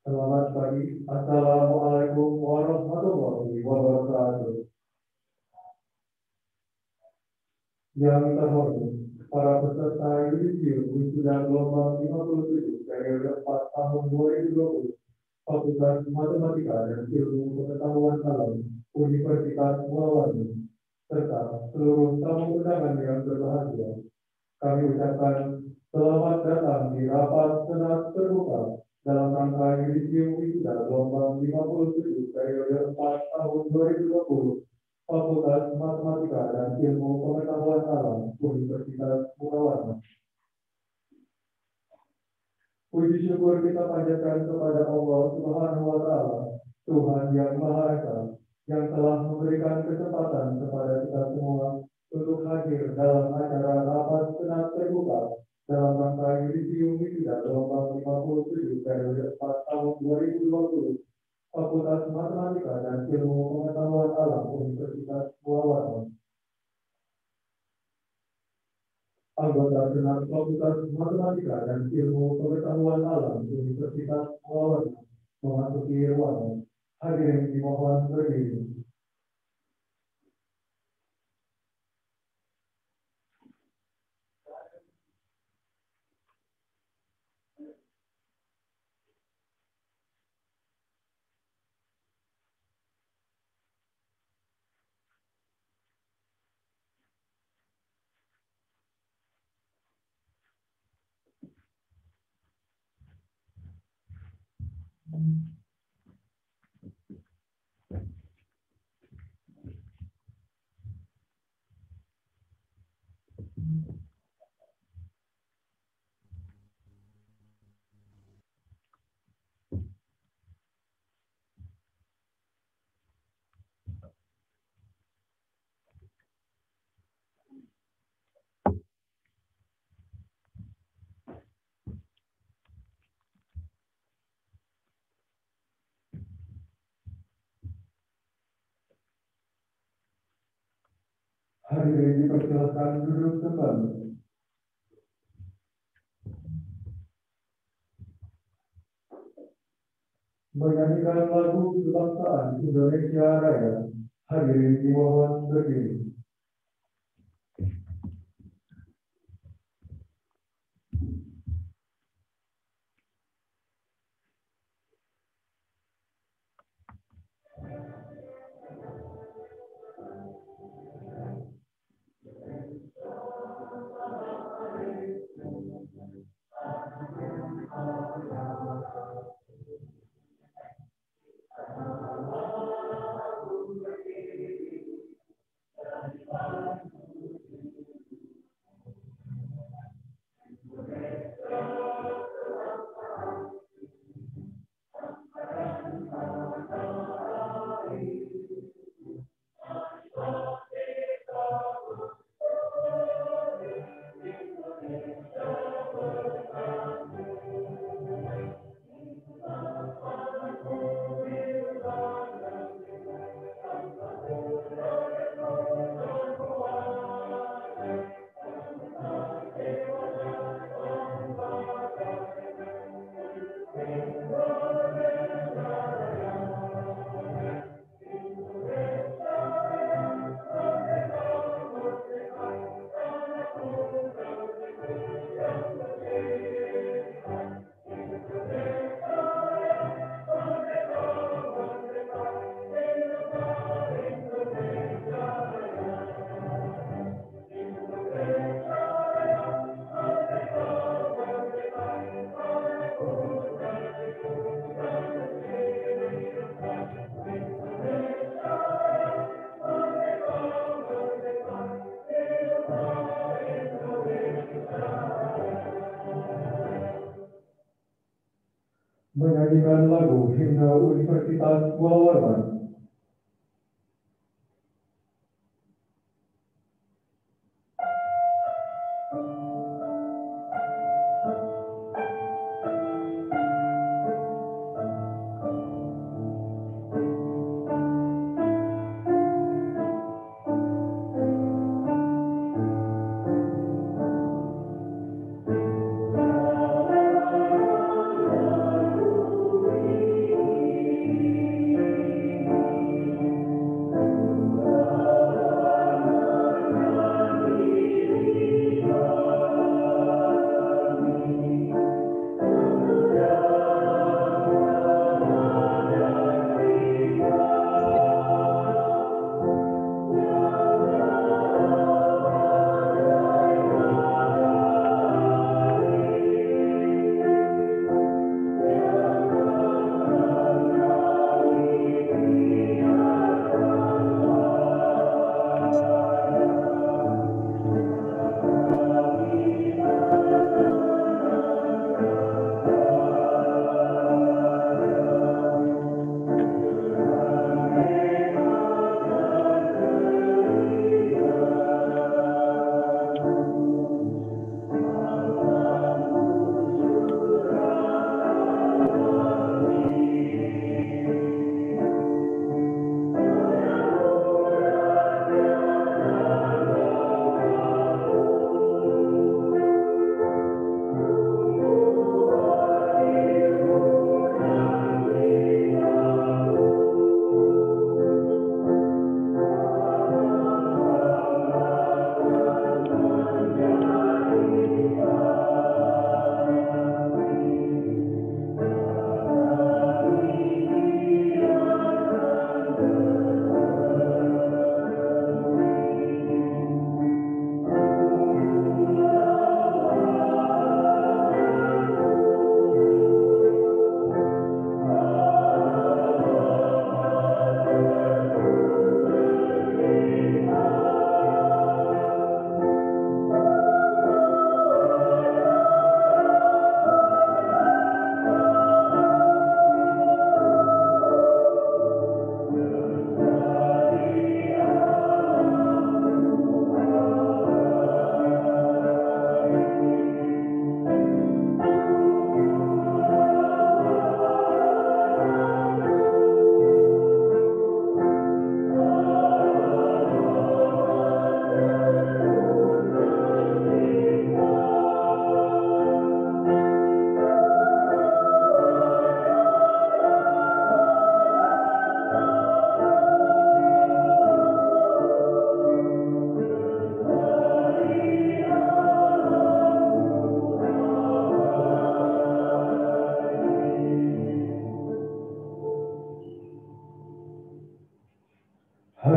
Selamat pagi. Assalamualaikum warahmatullahi wabarakatuh. Yang terhormat, para peserta review wisuda gelombang 57 periode 4 tahun 2020, Fakultas Matematika dan Ilmu Pengetahuan Alam, Universitas Muawardi, serta seluruh tamu undangan yang berbahagia. Kami ucapkan selamat datang di rapat senat terbuka dalam rangka review wisuda gelombang 57 periode 4 tahun 2020, Fakultas Matematika dan Ilmu Pengetahuan Alam, Universitas Muawardi. Puji syukur kita panjatkan kepada Allah Subhanahu wa Ta'ala, Tuhan yang Maha Esa, yang telah memberikan kesempatan kepada kita semua untuk hadir dalam acara rapat senat terbuka dalam rangka review wisuda gelombang 57 periode 4 tahun 2020, Fakultas Matematika dan Ilmu Pengetahuan Alam, Universitas Muawardi. Anggota Senat Fakultas Matematika dan Ilmu Pengetahuan Alam Universitas Muawardi memasuki ruangan. Hadirin dimohon berdiri. Hadirin dipersilakan duduk kembali. Menyanyikan lagu kebangsaan Indonesia Raya. Hadirin dimohon berdiri. Menyanyikan lagu himne Universitas Muawardi.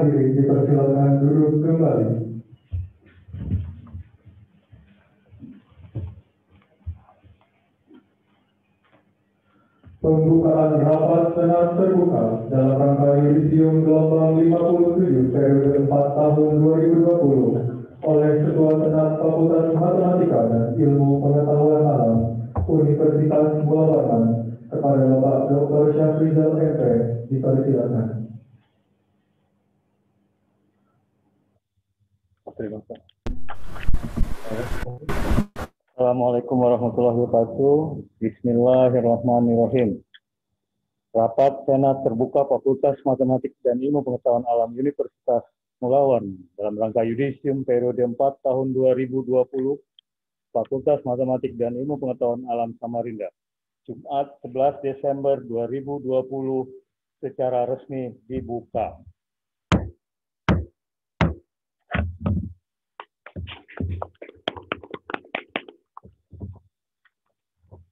hadirin dipersilakan duduk kembali. Pembukaan rapat senat terbuka dalam rangka yudisium gelombang 57 periode 4 tahun 2020 oleh Ketua Senat Fakultas Matematika dan Ilmu Pengetahuan Alam Universitas Buah Batan kepada Bapak Dr. Syafrizal MP dipersilakan. Assalamualaikum warahmatullahi wabarakatuh. Bismillahirrahmanirrahim. Rapat Senat Terbuka Fakultas Matematik dan Ilmu Pengetahuan Alam Universitas Mulauan dalam rangka yudisium periode 4 tahun 2020 Fakultas Matematik dan Ilmu Pengetahuan Alam Samarinda. Jumat 11 Desember 2020 secara resmi dibuka.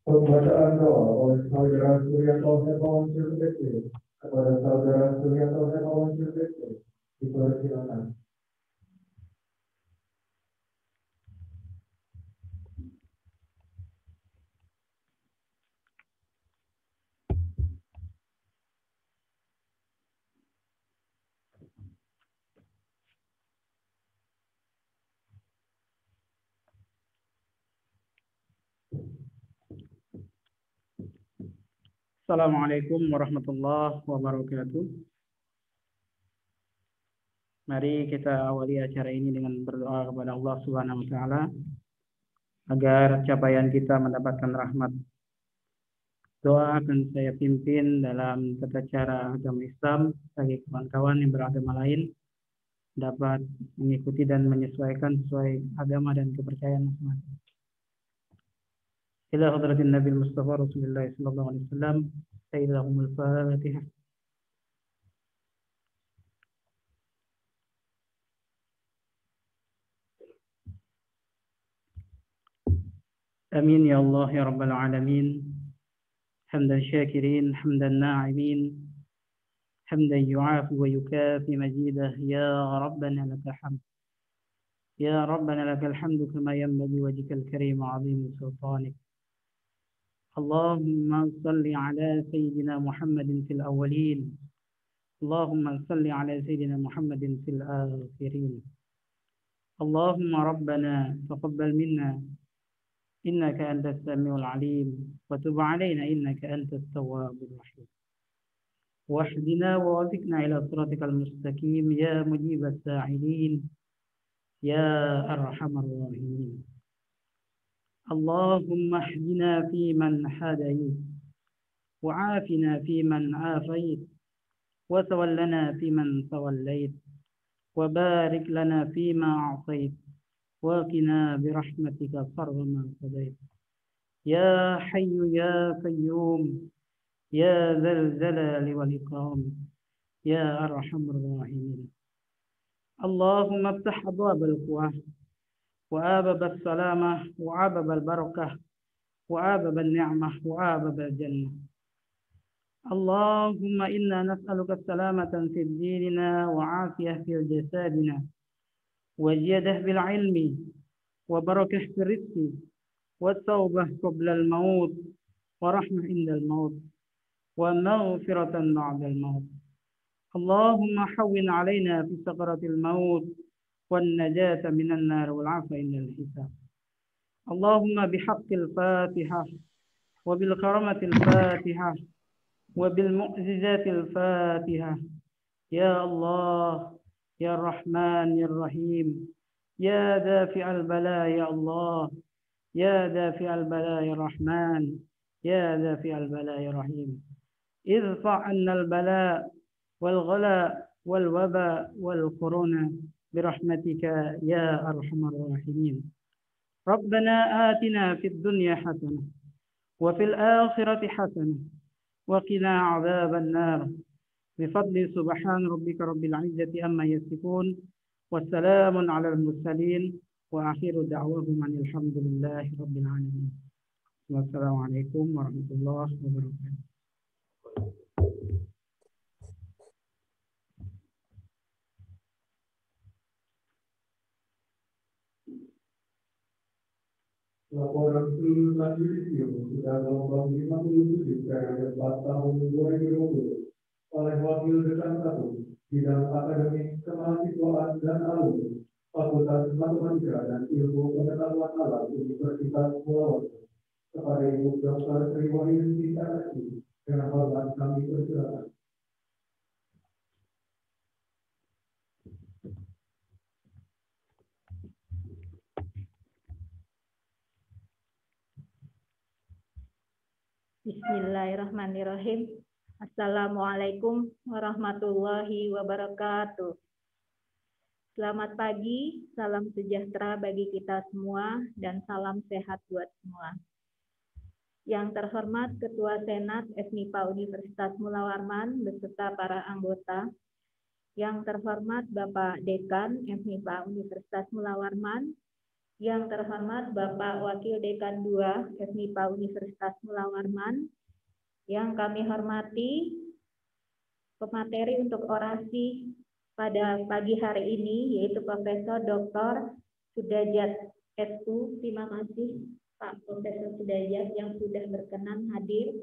Pembacaan doa oleh Saudara Suryanto Hermawan Silvestri kepada Saudara Suryanto Hermawan Silvestri dipersilakan. Assalamualaikum warahmatullahi wabarakatuh. Mari kita awali acara ini dengan berdoa kepada Allah Subhanahu wa taala agar capaian kita mendapatkan rahmat. Doa akan saya pimpin dalam tata cara agama Islam bagi kawan-kawan yang beragama lain dapat mengikuti dan menyesuaikan sesuai agama dan kepercayaan masing-masing. Ila hadratin Nabi Mustafa Rasulullah sallallahu alaihi wasallam. Sayyidahumul Fatihah. Amin ya Allah ya Rabbal Alamin. Hamdan syakirin, hamdan na'imin, hamdan yu'afi wa yukafi majidah. Ya Rabbana lakal hamd. Ya Rabbana lakal hamdu kama yanbaghi wajhikal karim wa 'azim sultanik. اللهم صل على سيدنا محمد في الأولين اللهم صل على سيدنا محمد في الآخرين اللهم ربنا تقبل منا إنك أنت السميع العليم وتب علينا إنك أنت التواب الرحيم واهدنا ووفقنا إلى صراطك المستقيم يا مجيب الساعدين يا أرحم الراحمين اللهم اهدنا فيمن هديت وعافنا فيمن عافيت وتولنا فيمن توليت وبارك لنا فيما أعطيت وقنا برحمتك شر ما قضيت يا حي يا قيوم يا ذا الجلال والإكرام يا أرحم الراحمين اللهم افتح أبواب القوة وآبب السلامة وآبب البركة وآبب النعمة وآبب الجنة اللهم إنا نسألك السلامة في ديننا وعافية في جسادنا وزيادة بالعلم وبركة في الرزق والتوبة قبل الموت ورحمة عند الموت ومغفرة بعد الموت اللهم حون علينا في سكرات الموت والنجاة من النار والعافية عند الحساب اللهم بحق الفاتحة وبالكرامة الفاتحة وبالمعجزات الفاتحة يا الله يا الرحمن يا الرحيم يا دافع البلاء يا الله يا دافع البلاء يا الرحمن يا دافع البلاء يا رحيم ارفع عنا البلاء والغلاء والوباء والكورونا برحمتك يا أرحم الراحمين ربنا آتنا في الدنيا حسنة وفي الآخرة حسنة وقنا عذاب النار بفضل سبحان ربك رب العزة أما يصفون والسلام على المرسلين وآخر دعواهم أن الحمد لله رب العالمين والسلام عليكم ورحمة الله وبركاته. Laporan kelulusan yudisium sudah gelombang 57 periode 4 tahun 2020 oleh Wakil Dekan 1 Bidang Akademik Kemahasiswaan dan Alumni Fakultas Matematika dan Ilmu Pengetahuan Alam Universitas Pulau kepada Ibu Dr. Sri Wahyuningsi MSI dengan hormat kami persilakan. Bismillahirrahmanirrahim. Assalamualaikum warahmatullahi wabarakatuh. Selamat pagi, salam sejahtera bagi kita semua, dan salam sehat buat semua. Yang terhormat Ketua Senat FMIPA Universitas Mula Warman beserta para anggota, yang terhormat Bapak Dekan FMIPA Universitas Mula Warman, yang terhormat Bapak Wakil Dekan 2 FMIPA Universitas Mula Warman, yang kami hormati pemateri untuk orasi pada pagi hari ini, yaitu Profesor Dr. Sudajat SU. Terima kasih Pak Profesor Sudajat yang sudah berkenan hadir.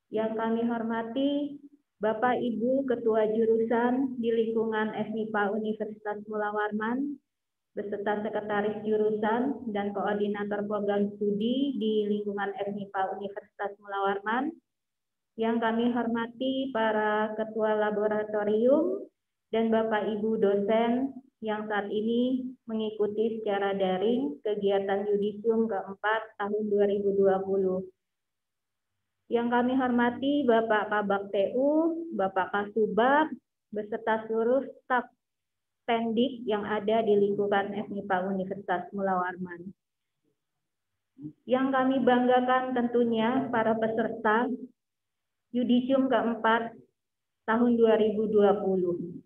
Yang kami hormati Bapak Ibu Ketua Jurusan di lingkungan FMIPA Universitas Mula Warman, beserta Sekretaris Jurusan dan Koordinator Program Studi di lingkungan FMIPA Universitas Mula Warman. Yang kami hormati para Ketua Laboratorium dan Bapak Ibu dosen yang saat ini mengikuti secara daring kegiatan Yudisium keempat tahun 2020. Yang kami hormati Bapak Kabak TU, Bapak Kasubag, beserta seluruh staf Pendik yang ada di lingkungan FMIPA Universitas Mula Warman. Yang kami banggakan tentunya para peserta Yudisium keempat tahun 2020.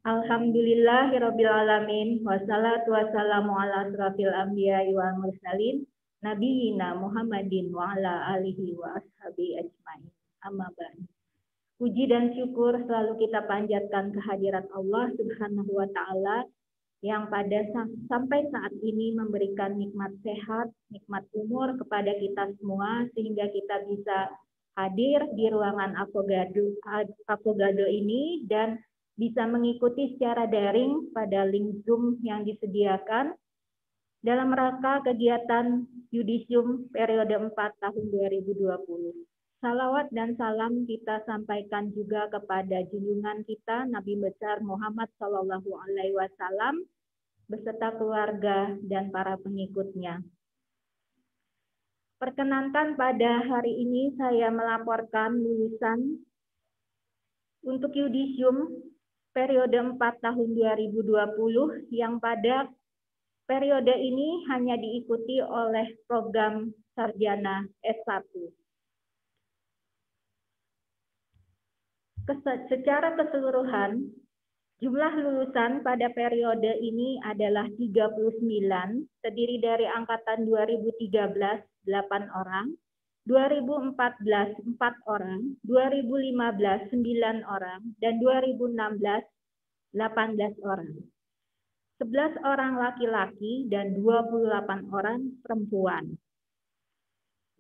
Alhamdulillahirabbil alamin wassalatu wassalamu ala asrofil anbiya'i wal mursalin nabiyina Muhammadin wa ala alihi wa ashabi ajmain. Amma ba'du. Puji dan syukur selalu kita panjatkan kehadirat Allah Subhanahu wa Ta'ala yang pada sampai saat ini memberikan nikmat sehat, nikmat umur kepada kita semua sehingga kita bisa hadir di ruangan Avogadro ini dan bisa mengikuti secara daring pada link Zoom yang disediakan dalam rangka kegiatan Yudisium periode 4 tahun 2020. Salawat dan salam kita sampaikan juga kepada junjungan kita Nabi besar Muhammad Shallallahu Alaihi Wasallam beserta keluarga dan para pengikutnya. Perkenankan pada hari ini saya melaporkan lulusan untuk Yudisium periode 4 tahun 2020 yang pada periode ini hanya diikuti oleh program sarjana S1. Secara keseluruhan, jumlah lulusan pada periode ini adalah 39, terdiri dari angkatan 2013, 8 orang, 2014, 4 orang, 2015, 9 orang, dan 2016, 18 orang. 11 orang laki-laki dan 28 orang perempuan.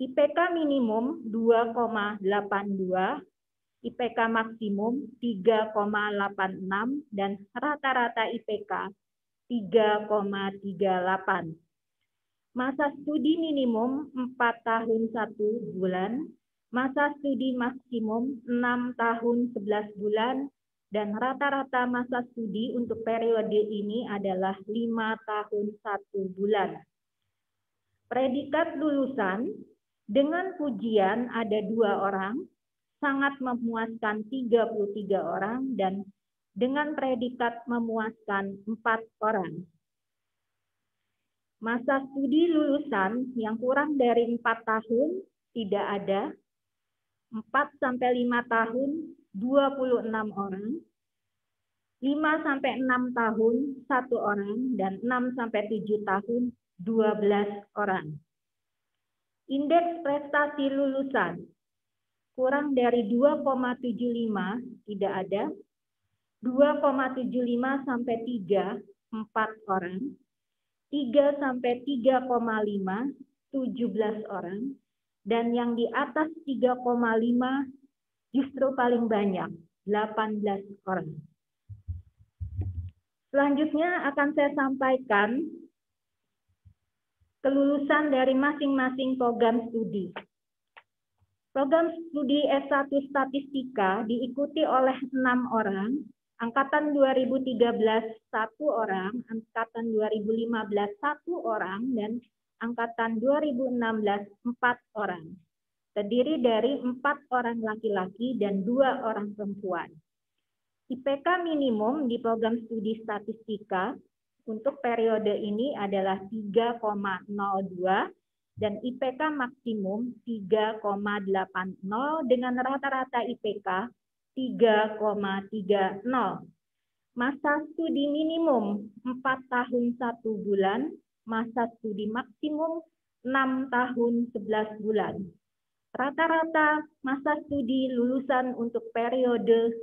IPK minimum 2,82, IPK maksimum 3,86 dan rata-rata IPK 3,38. Masa studi minimum 4 tahun 1 bulan, masa studi maksimum 6 tahun 11 bulan, dan rata-rata masa studi untuk periode ini adalah 5 tahun 1 bulan. Predikat lulusan dengan pujian ada 2 orang, sangat memuaskan 33 orang, dan dengan predikat memuaskan 4 orang. Masa studi lulusan yang kurang dari 4 tahun tidak ada, 4-5 tahun 26 orang, 5-6 tahun 1 orang, dan 6-7 tahun 12 orang. Indeks prestasi lulusan kurang dari 2,75 tidak ada, 2,75 sampai 3, 4 orang, 3 sampai 3,5, 17 orang. Dan yang di atas 3,5 justru paling banyak, 18 orang. Selanjutnya akan saya sampaikan kelulusan dari masing-masing program studi. Program studi S1 Statistika diikuti oleh 6 orang, angkatan 2013 1 orang, angkatan 2015 1 orang, dan angkatan 2016 4 orang. Terdiri dari 4 orang laki-laki dan 2 orang perempuan. IPK minimum di program studi statistika untuk periode ini adalah 3,02 dan IPK maksimum 3,80 dengan rata-rata IPK 3,30. Masa studi minimum 4 tahun 1 bulan, masa studi maksimum 6 tahun 11 bulan. Rata-rata masa studi lulusan untuk periode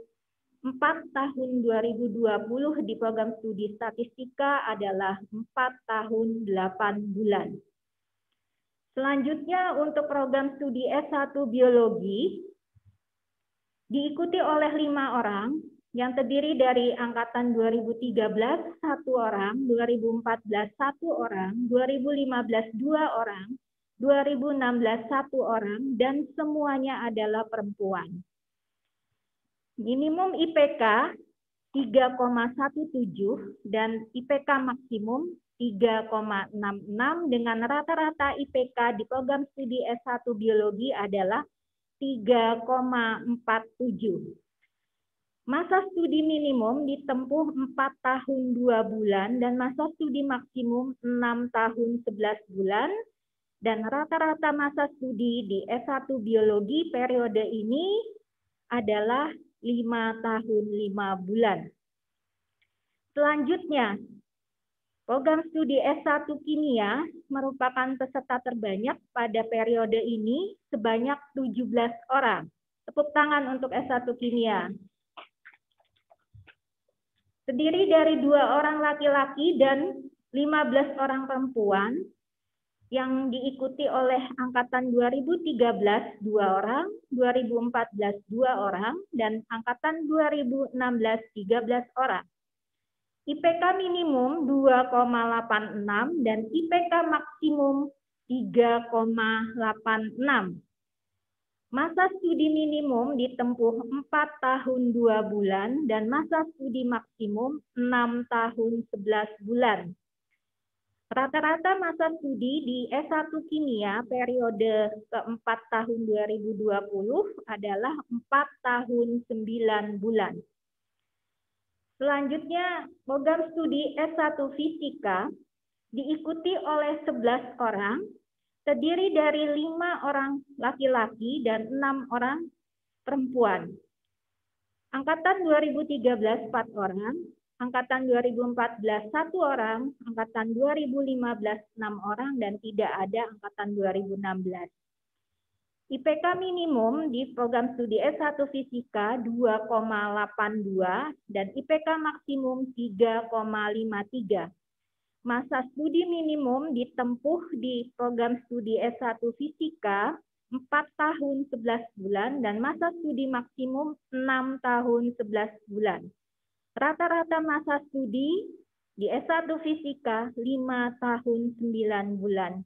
4 tahun 2020 di program studi statistika adalah 4 tahun 8 bulan. Selanjutnya untuk program studi S1 biologi diikuti oleh 5 orang yang terdiri dari angkatan 2013 1 orang, 2014 1 orang, 2015 2 orang, 2016 1 orang, dan semuanya adalah perempuan. Minimum IPK 3,17 dan IPK maksimum 3,66 dengan rata-rata IPK di program studi S1 biologi adalah 3,47. Masa studi minimum ditempuh 4 tahun 2 bulan dan masa studi maksimum 6 tahun 11 bulan. Dan rata-rata masa studi di S1 biologi periode ini adalah 5 tahun 5 bulan. Selanjutnya, program studi S1 kimia merupakan peserta terbanyak pada periode ini sebanyak 17 orang. Tepuk tangan untuk S1 kimia. Terdiri dari 2 orang laki-laki dan 15 orang perempuan yang diikuti oleh angkatan 2013 2 orang, 2014 2 orang, dan angkatan 2016 13 orang. IPK minimum 2,86 dan IPK maksimum 3,86. Masa studi minimum ditempuh 4 tahun 2 bulan dan masa studi maksimum 6 tahun 11 bulan. Rata-rata masa studi di S1 Kimia periode keempat tahun 2020 adalah 4 tahun 9 bulan. Selanjutnya, program studi S1 Fisika diikuti oleh 11 orang, terdiri dari 5 orang laki-laki dan 6 orang perempuan. Angkatan 2013 4 orang, angkatan 2014 1 orang, angkatan 2015 6 orang, dan tidak ada angkatan 2016. IPK minimum di program studi S1 Fisika 2,82 dan IPK maksimum 3,53. Masa studi minimum ditempuh di program studi S1 Fisika 4 tahun 11 bulan dan masa studi maksimum 6 tahun 11 bulan. Rata-rata masa studi di S1 Fisika 5 tahun 9 bulan.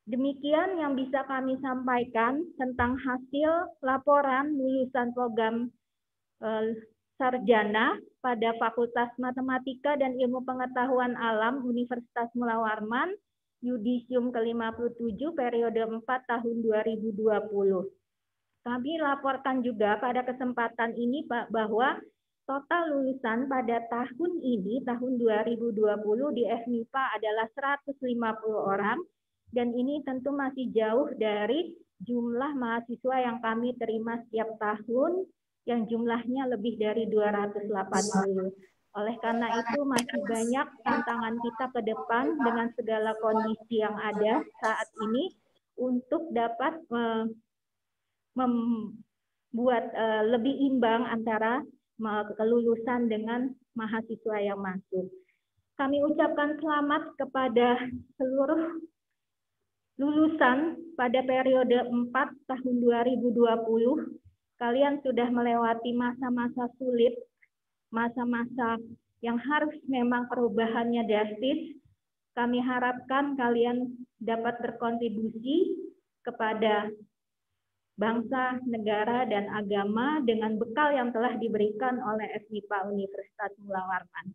Demikian yang bisa kami sampaikan tentang hasil laporan lulusan program sarjana pada Fakultas Matematika dan Ilmu Pengetahuan Alam Universitas Mula Warman, Yudisium ke-57 periode 4 tahun 2020. Kami laporkan juga pada kesempatan ini Pak bahwa total lulusan pada tahun ini, tahun 2020 di FMIPA adalah 150 orang, dan ini tentu masih jauh dari jumlah mahasiswa yang kami terima setiap tahun, yang jumlahnya lebih dari 280. Oleh karena itu masih banyak tantangan kita ke depan dengan segala kondisi yang ada saat ini untuk dapat membuat lebih imbang antara kelulusan dengan mahasiswa yang masuk. Kami ucapkan selamat kepada seluruh lulusan pada periode 4 tahun 2020. Kalian sudah melewati masa-masa sulit, masa-masa yang harus memang perubahannya drastis. Kami harapkan kalian dapat berkontribusi kepada bangsa, negara, dan agama dengan bekal yang telah diberikan oleh FMIPA Universitas Mula Warman.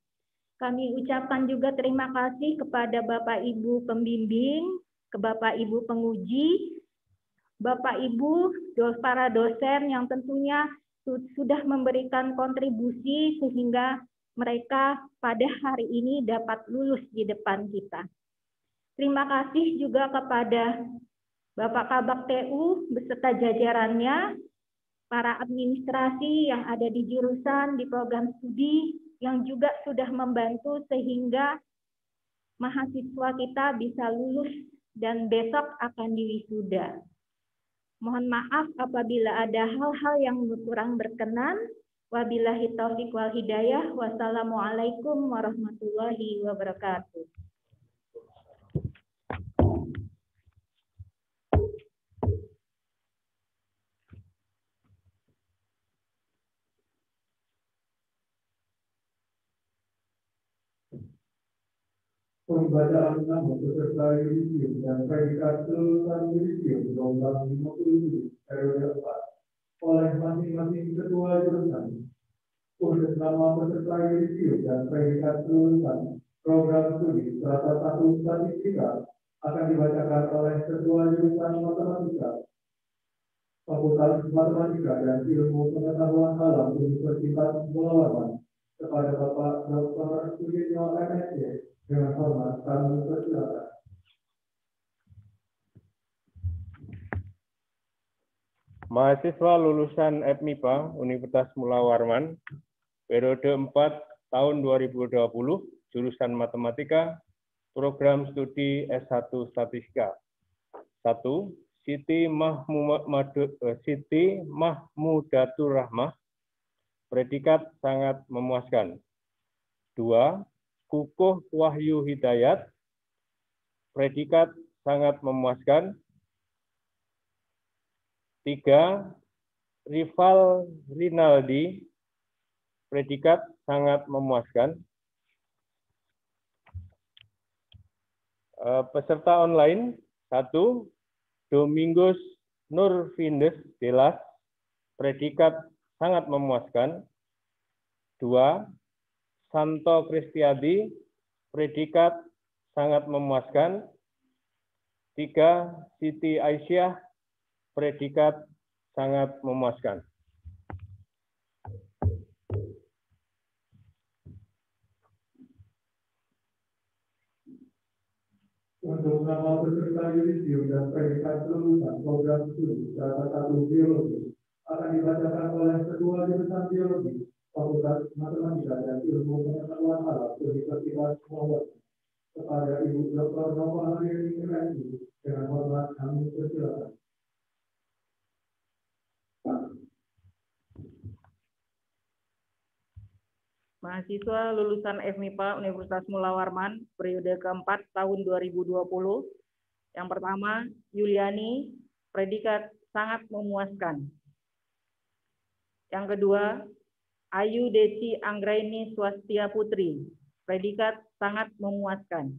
Kami ucapkan juga terima kasih kepada Bapak Ibu pembimbing, ke Bapak Ibu penguji, Bapak Ibu, para dosen yang tentunya sudah memberikan kontribusi sehingga mereka pada hari ini dapat lulus di depan kita. Terima kasih juga kepada Bapak Kabak TU beserta jajarannya, para administrasi yang ada di jurusan, di program studi, yang juga sudah membantu sehingga mahasiswa kita bisa lulus dan besok akan diwisuda. Mohon maaf apabila ada hal-hal yang kurang berkenan. Wabillahi taufiq wal hidayah. Wassalamualaikum warahmatullahi wabarakatuh. Pembacaan nama peserta yudisium dan predikat kelulusan yudisium gelombang 57 periode 4 oleh masing-masing ketua jurusan. Untuk nama peserta yudisium dan predikat kelulusan program studi strata 1 statistika akan dibacakan oleh ketua jurusan matematika, Fakultas Matematika dan Ilmu Pengetahuan Alam Universitas Mula Warman kepada Bapak Dr. Sudinyo MSc. Dengan hormat kami persilakan. Mahasiswa lulusan FMIPA Universitas Mula Warman periode 4 tahun 2020 jurusan Matematika program studi S1 Statistika. 1. Siti Mahmudatur Rahmah, predikat sangat memuaskan. 2. Kukuh Wahyu Hidayat, predikat sangat memuaskan. 3. Rival Rinaldi, predikat sangat memuaskan. Peserta online 1. Domingos Nurfindes Delas, predikat sangat memuaskan. 2. Santo Kristiadi, predikat sangat memuaskan. 3. Siti Aisyah, predikat sangat memuaskan. Untuk nama peserta yudisium dan predikat kelulusan program studi strata 1 biologi akan dibacakan oleh ketua jurusan biologi Fakultas Matematika dan Ilmu Pengetahuan Alam Universitas Mula Warman kepada Ibu Dr. Nova Harini MSc. Dengan hormat kami persilakan. Mahasiswa lulusan FMIPA Universitas Mula Warman periode keempat tahun 2020. Yang pertama, Yuliani, predikat sangat memuaskan. Yang kedua, Ayu Desi Anggraini Swastia Putri, predikat sangat memuaskan.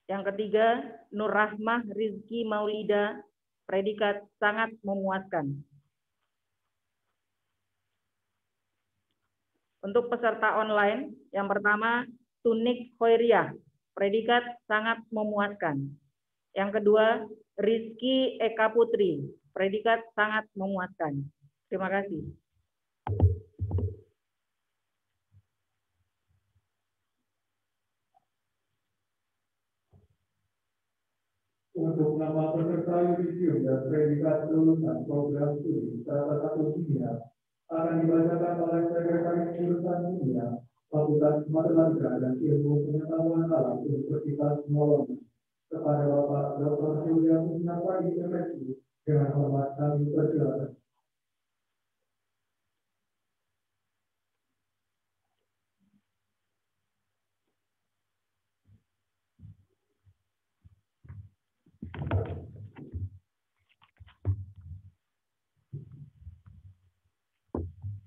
Yang ketiga, Nur Rahmah Rizki Maulida, predikat sangat memuaskan. Untuk peserta online, yang pertama, Tunik Khoiriah, predikat sangat memuaskan. Yang kedua, Rizki Eka Putri, predikat sangat memuaskan. Terima kasih. Untuk nama peserta yudisium dan predikat kelulusan program studi strata 1 kimia akan dibacakan oleh sekretaris jurusan kimia Fakultas Matematika dan Ilmu Pengetahuan Alam Universitas Mula Warman kepada Bapak Dr. Surya Kusnapadi MSc. Dengan hormat kami persilakan.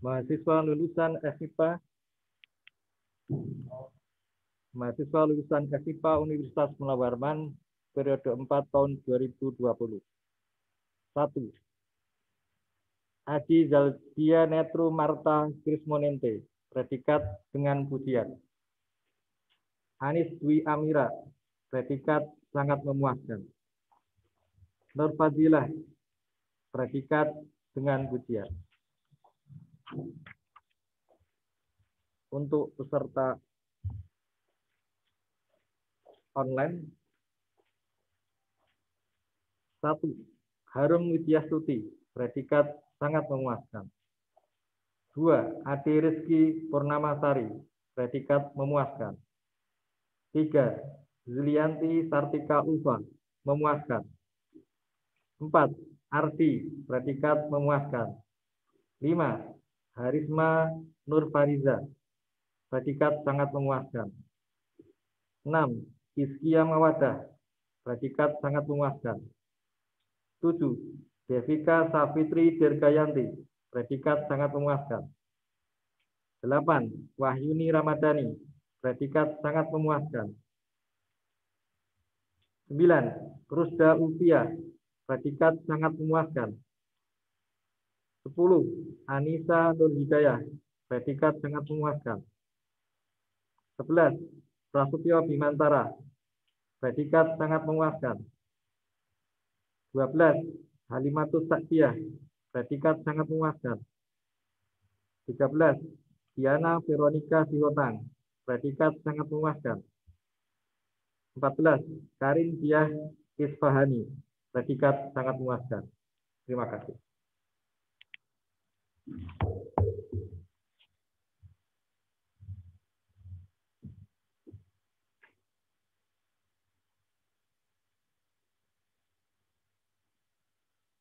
Mahasiswa lulusan FIPA Universitas Mula Warman periode 4 tahun 2020. 1. Adi Zaldia Netru Marta Krismonente, predikat dengan pujian. Anis Dwi Amira, predikat sangat memuaskan. Nur Fadilah, predikat dengan pujian. Untuk peserta online, 1. Harum Widyastuti, predikat sangat memuaskan. 2. Ade Rizky Purnamasari, predikat memuaskan. 3. Zulianti Sartika Ulfa, memuaskan. 4. Arti, predikat memuaskan. 5. Harisma Nur Fariza, predikat sangat memuaskan. 6. Iskia Mawadah, predikat sangat memuaskan. 7. Devika Safitri Dirgayanti, predikat sangat memuaskan. 8. Wahyuni Ramadhani, predikat sangat memuaskan. 9. Rusda Ulfia, predikat sangat memuaskan. 10. Anissa Nur Hidayah, predikat sangat memuaskan. 11. Prasetyo Bimantara, predikat sangat memuaskan. 12. Halimatus Saktiah, predikat sangat memuaskan. 13. Diana Veronica Sihotang, predikat sangat memuaskan. 14. Karin Diah Isfahani, predikat sangat memuaskan. Terima kasih.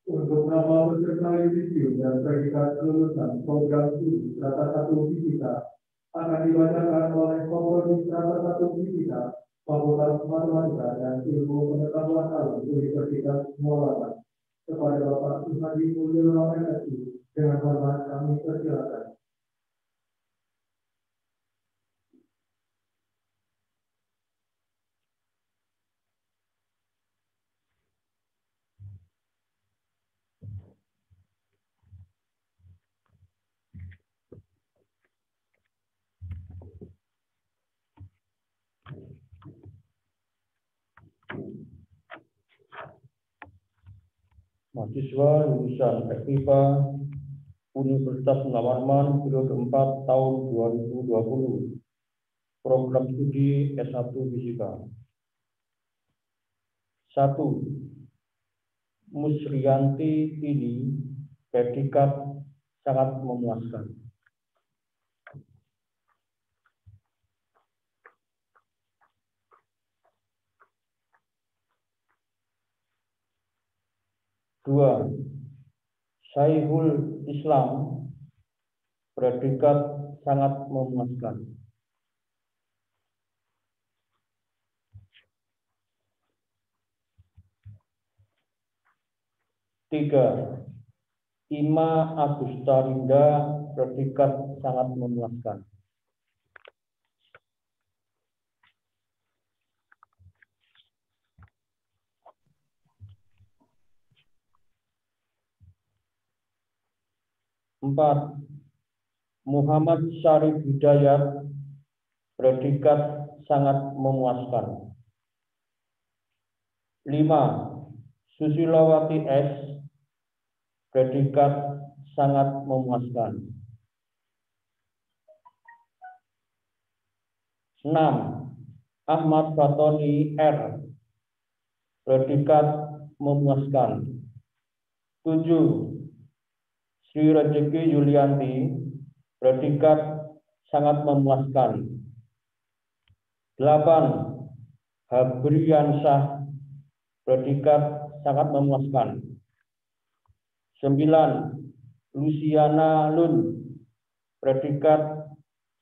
Untuk nama peserta yudisium dan predikat kelulusan program studi strata 1 fisika akan dibacakan oleh Komponis strata 1 fisika Fakultas Matematika dan Ilmu Pengetahuan Alam Universitas Mula Warman. Kepada Bapak Suhadi Mulyono MSI, dengan hormat kami persilakan. Mahasiswa lulusan FIPA Universitas Mula Warman periode 4 tahun 2020. Program studi S1 Fisika. 1. Musrianti Tini, predikat sangat memuaskan. 2. Syaihul Islam, predikat sangat memuaskan. 3. Ima Agustarinda, predikat sangat memuaskan. 4. Muhammad Syarif Hidayat, predikat sangat memuaskan. 5. Susilawati S, predikat sangat memuaskan. 6. Ahmad Fatoni R, predikat memuaskan. 7. Sri Rezeki Yulianti, predikat sangat memuaskan. 8. Habriansyah, predikat sangat memuaskan. 9. Luciana Lun, predikat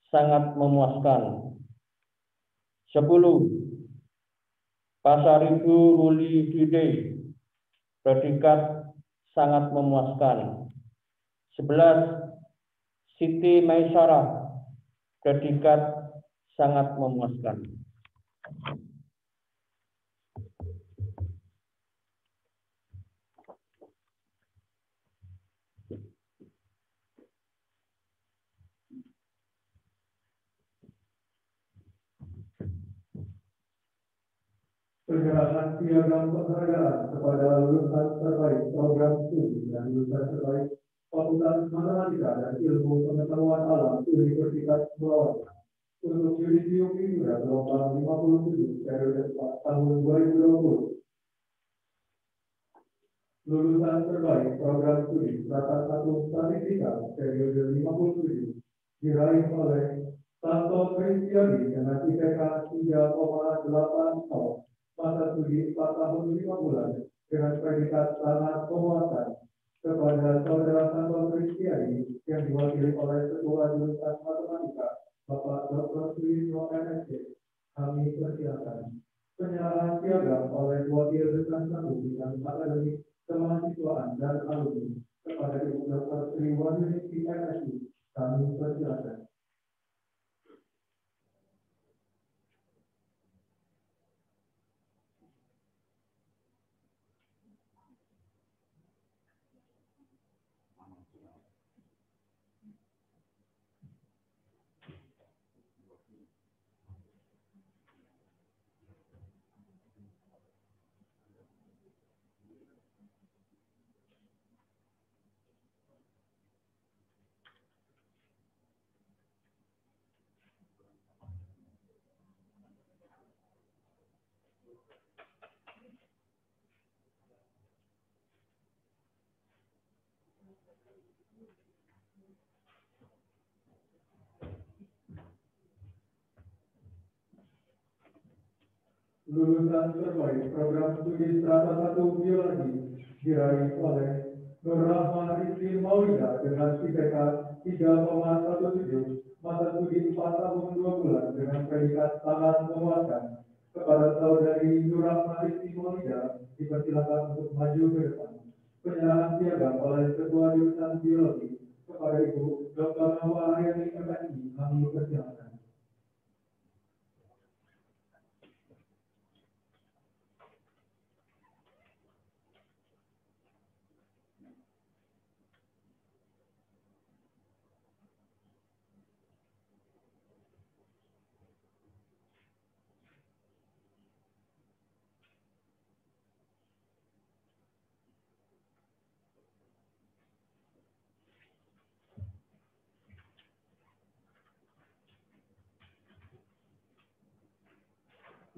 sangat memuaskan. 10. Pasaribu Ruli Dide, predikat sangat memuaskan. 11. Siti Maisarah, predikat sangat memuaskan. Penyerahan piagam penghargaan kepada lulusan terbaik program studi dan lulusan terbaik Fakultas Matematika dan Ilmu Pengetahuan Alam Universitas Pulau untuk yudisium Wisuda gelombang 57 periode 4 tahun 2020. Lulusan terbaik program studi strata 1 Statistika periode 57 diraih oleh Santo Kristiadi dengan IPK 3,80, masa studi 4 tahun 5 bulan dengan predikat sangat memuaskan. Kepada Saudara Santo Kristiadi yang diwakili oleh Ketua Jurusan Matematika Bapak Dr. Suwito MSc, kami persilakan. Penyerahan piagam oleh Wakil Dekan 1 Bidang Akademik Kemahasiswaan dan Alumni kepada Ibu Dr. Sri Wahyuningsi MSc, kami persilakan. Lulusan terbaik program studi strata 1 biologi diraih oleh Nur Rahma Rizky Maulida dengan IPK 3,17, masa studi 4 tahun 2 bulan dengan predikat sangat memuaskan. Kepada Saudari Nur Rahma Rizky Maulida dipersilakan untuk maju ke depan. Penyerahan piagam oleh Ketua Jurusan Biologi kepada Ibu Dr. Hawa Aryani MSI, kami persilakan.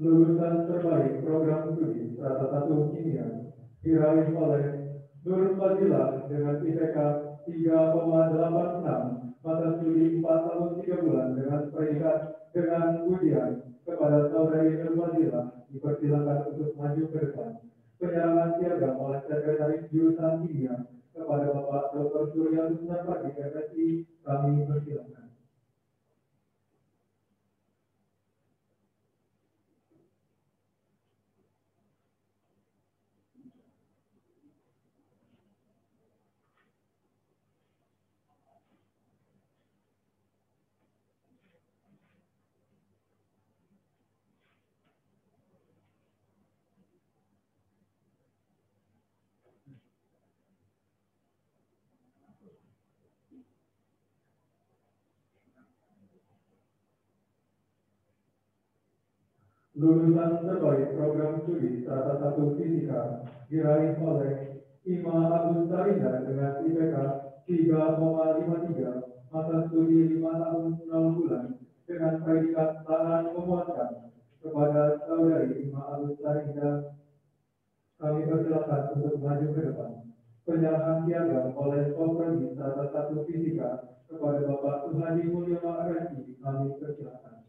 Lulusan terbaik program studi strata 1 kimia diraih oleh Nur Fadilah dengan IPK 3,86, masa studi 4 tahun 3 bulan dengan predikat dengan ujian. Kepada Saudari Nur Fadilah dipersilakan untuk maju ke depan. Penyerahan piagam oleh Sekretaris Jurusan Kimia kepada Bapak Dr. Surya Susnapati MSI, kami persilakan. Lulusan terbaik program studi strata 1 Fisika diraih oleh Ima Agus Sarinda dengan IPK 3,53, masa studi 5 tahun 0 bulan dengan predikat sangat memuaskan. Kepada Saudari Ima Agus Sarinda, kami persilakan untuk maju ke depan. Penyerahan piagam oleh Koprodi strata 1 Fisika kepada Bapak Suhadi Mulyono MSI, kami persilakan.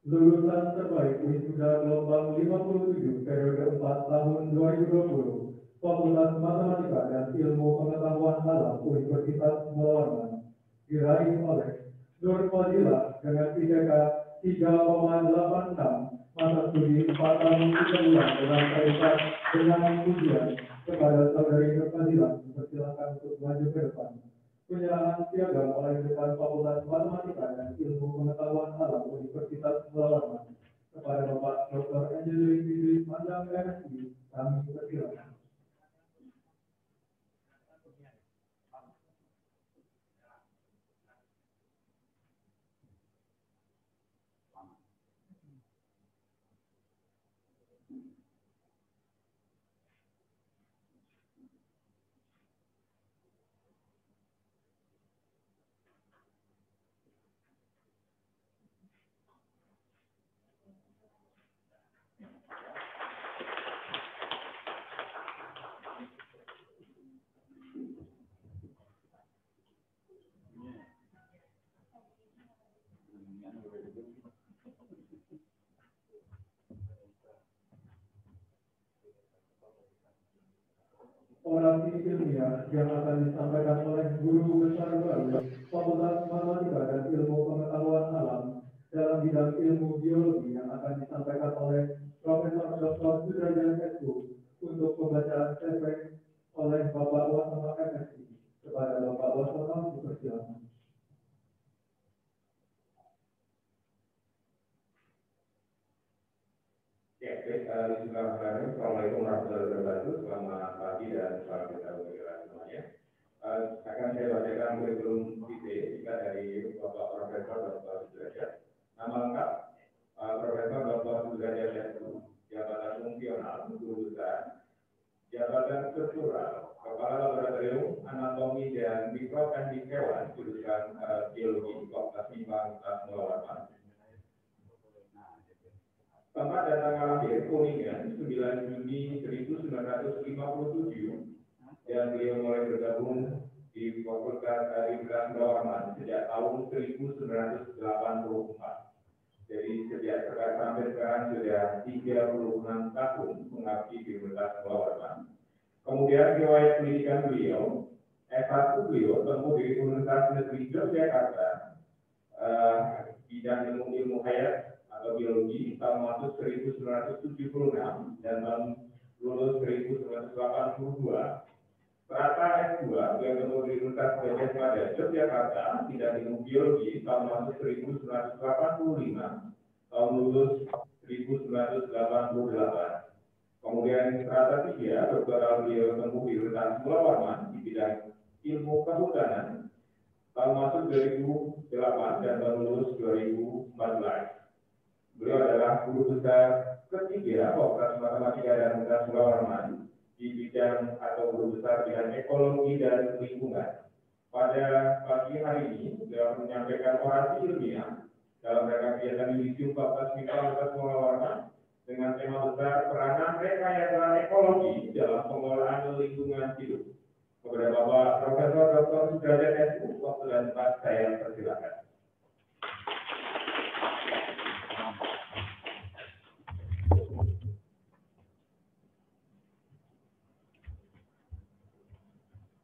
Lulusan terbaik wisuda gelombang 57 periode 4 tahun 2020 Fakultas Matematika dan Ilmu Pengetahuan Alam Universitas Melawarman diraih oleh Nur Fadilah dengan IPK 3,86 mata studi 4 tahun 3 bulan dengan peringkat dengan ujian. Kepada saudari Nur Fadilah dipersilakan untuk maju ke depan. Penyerahan piagam oleh Dekan Fakultas Matematika dan Ilmu Pengetahuan Alam Universitas Melawarman kepada Bapak Dr. Angelin Idris Mandang MSI, kami persilakan. Orasi ilmiah yang akan disampaikan oleh Guru Besar Baru Fakultas Matematika dan Ilmu Pengetahuan Alam dalam bidang ilmu biologi yang akan disampaikan oleh Profesor Dr. Sudrajat S.U. untuk pembacaan teks oleh Bapak Wasama MSI. Kepada Bapak Wasama dipersilakan. Assalamualaikum warahmatullahi wabarakatuh. Selamat pagi dan salam sejahtera semuanya. Akan saya bacakan kurikulum vitae dari Bapak Profesor Dr. Sudrajat. Nama lengkap Profesor Dr. Sudrajat S.U. Jabatan fungsional Guru Besar, Jabatan struktural Kepala Laboratorium Anatomi dan Mikroteknik Hewan jurusan Biologi Fakultas Universitas Melawarman. Tempat dan tanggal lahir Kuningan 9 Juni 1957 dan beliau mulai bergabung di Fakultas Universitas Melawarman sejak tahun 1984. Jadi sejak sekarang sampai sekarang sudah 36 tahun mengabdi di Universitas Melawarman. Kemudian riwayat pendidikan beliau, S1 beliau tempuh di Universitas Negeri Yogyakarta, bidang ilmu hayat atau biologi tahun masuk 1976 dan tahun lulus 1982. Serata S2 yang tempuh di Universitas Gajah Mada Yogyakarta bidang ilmu biologi tahun masuk 1985, tahun lulus 1988. Kemudian serata 3 doktoral beliau tempuh di Universitas Melawarman di bidang ilmu kehutanan tahun masuk 2008 dan tahun lulus 2014. Beliau adalah Guru Besar ketiga Fakultas Matematika dan Universitas Melawarman di bidang atau Guru Besar bidang ekologi dan lingkungan. Pada pagi hari ini, beliau menyampaikan orasi ilmiah dalam rangka kegiatan Yudisium Fakultas Universitas Melawarman dengan tema besar peranan rekayasa ekologi dalam pengelolaan lingkungan hidup. Kepada Bapak Profesor Dr. Sudrajat S.U. waktu dan tempat saya persilakan.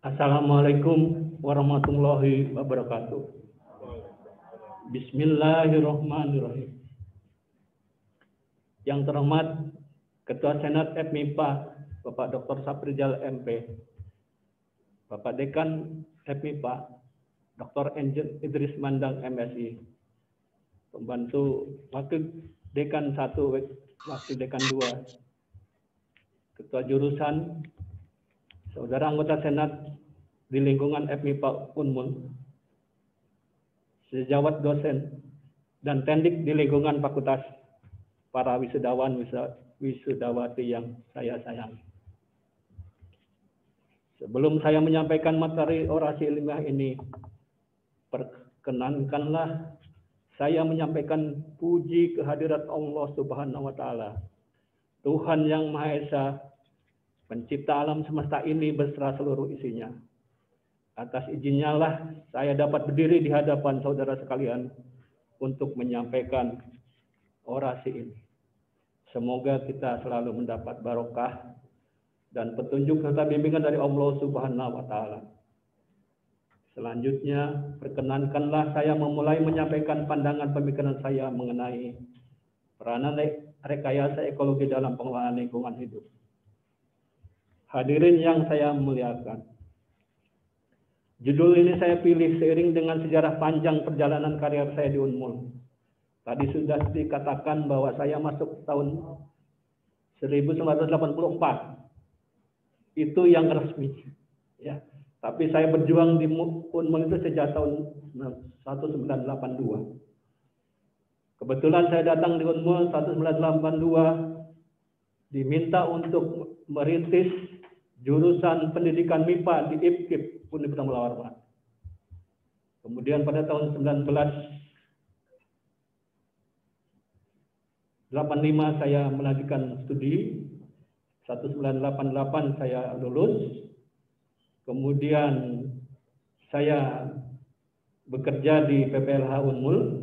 Assalamualaikum warahmatullahi wabarakatuh. Bismillahirrahmanirrahim. Yang terhormat Ketua Senat FMIPA Bapak Dr. Saprijal MP, Bapak Dekan FMIPA Dr. Angel Idris Mandang MSI, Pembantu Wakil Dekan 1, Wakil Dekan 2, Ketua Jurusan, Saudara anggota Senat di lingkungan FMIPA Unmul, sejawat dosen dan tendik di lingkungan fakultas, para wisudawan wisudawati yang saya sayangi. Sebelum saya menyampaikan materi orasi ilmiah ini, perkenankanlah saya menyampaikan puji kehadirat Allah Subhanahu wa Ta'ala, Tuhan yang Maha Esa, Pencipta alam semesta ini beserta seluruh isinya. Atas izinnya lah saya dapat berdiri di hadapan saudara sekalian untuk menyampaikan orasi ini. Semoga kita selalu mendapat barokah dan petunjuk serta bimbingan dari Allah Subhanahu wa Ta'ala. Selanjutnya, perkenankanlah saya memulai menyampaikan pandangan pemikiran saya mengenai peranan rekayasa ekologi dalam pengelolaan lingkungan hidup. Hadirin yang saya muliakan, judul ini saya pilih seiring dengan sejarah panjang perjalanan karier saya di Unmul. Tadi sudah dikatakan bahwa saya masuk tahun 1984. Itu yang resmi. Ya. Tapi saya berjuang di Unmul itu sejak tahun 1982. Kebetulan saya datang di Unmul 1982 diminta untuk merintis jurusan pendidikan MIPA di IPKIP Universitas Mula Warman. Kemudian pada tahun 1985 saya melanjutkan studi, 1988 saya lulus, kemudian saya bekerja di PPLH Unmul,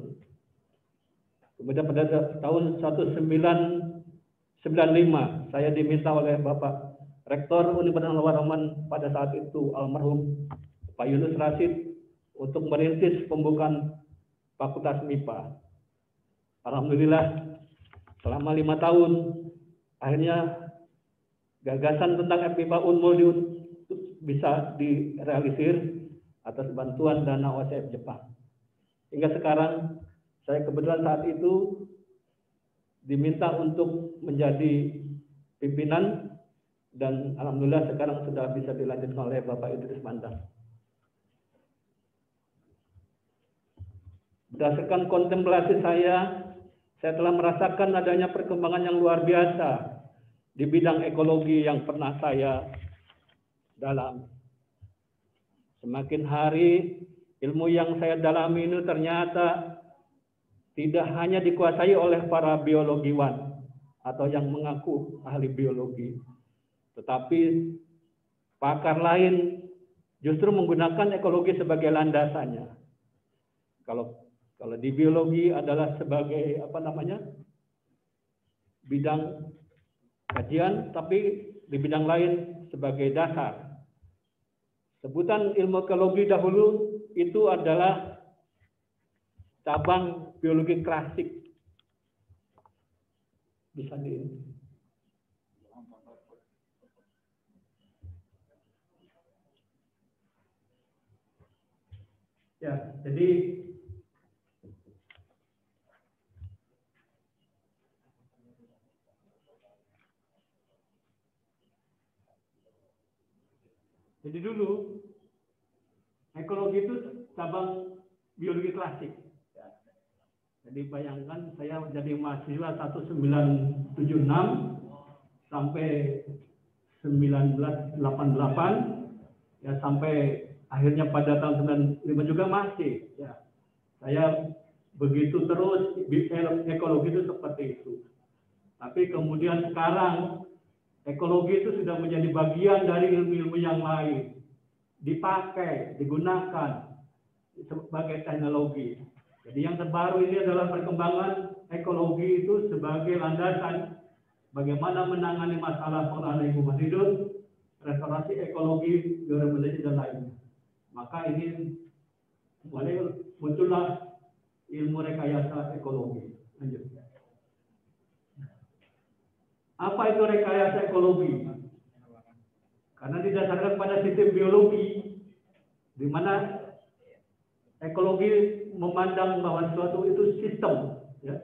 kemudian pada tahun 1995 saya diminta oleh Bapak Rektor Universitas Mula Warman pada saat itu almarhum Pak Yunus Rashid untuk merintis pembukaan Fakultas MIPA. Alhamdulillah selama 5 tahun akhirnya gagasan tentang FMIPA Unmul bisa direalisir atas bantuan dana OSF Jepang. Hingga sekarang saya kebetulan saat itu diminta untuk menjadi pimpinan dan alhamdulillah sekarang sudah bisa dilanjutkan oleh Bapak Idris Mandang. Berdasarkan kontemplasi saya telah merasakan adanya perkembangan yang luar biasa di bidang ekologi yang pernah saya dalami. Semakin hari ilmu yang saya dalami ini ternyata tidak hanya dikuasai oleh para biologiwan atau yang mengaku ahli biologi, tetapi pakar lain justru menggunakan ekologi sebagai landasannya. Kalau di biologi adalah sebagai bidang kajian, tapi di bidang lain sebagai dasar. Sebutan ilmu ekologi dahulu itu adalah cabang biologi klasik. Bisa di ya, jadi dulu ekologi itu cabang biologi klasik. Jadi bayangkan saya jadi mahasiswa 1976 sampai 1988 ya, sampai akhirnya pada tahun 95 juga masih ya. Saya begitu terus, ekologi itu seperti itu. Tapi kemudian sekarang ekologi itu sudah menjadi bagian dari ilmu-ilmu yang lain, dipakai, digunakan sebagai teknologi. Jadi yang terbaru ini adalah perkembangan ekologi itu sebagai landasan bagaimana menangani masalah pengelolaan lingkungan hidup, restorasi ekologi, biodiversitas dan lainnya. Maka ini mulai muncullah ilmu rekayasa ekologi. Lanjut. Apa itu rekayasa ekologi? Karena didasarkan pada sistem biologi, di mana ekologi memandang bahwa suatu itu sistem, ya,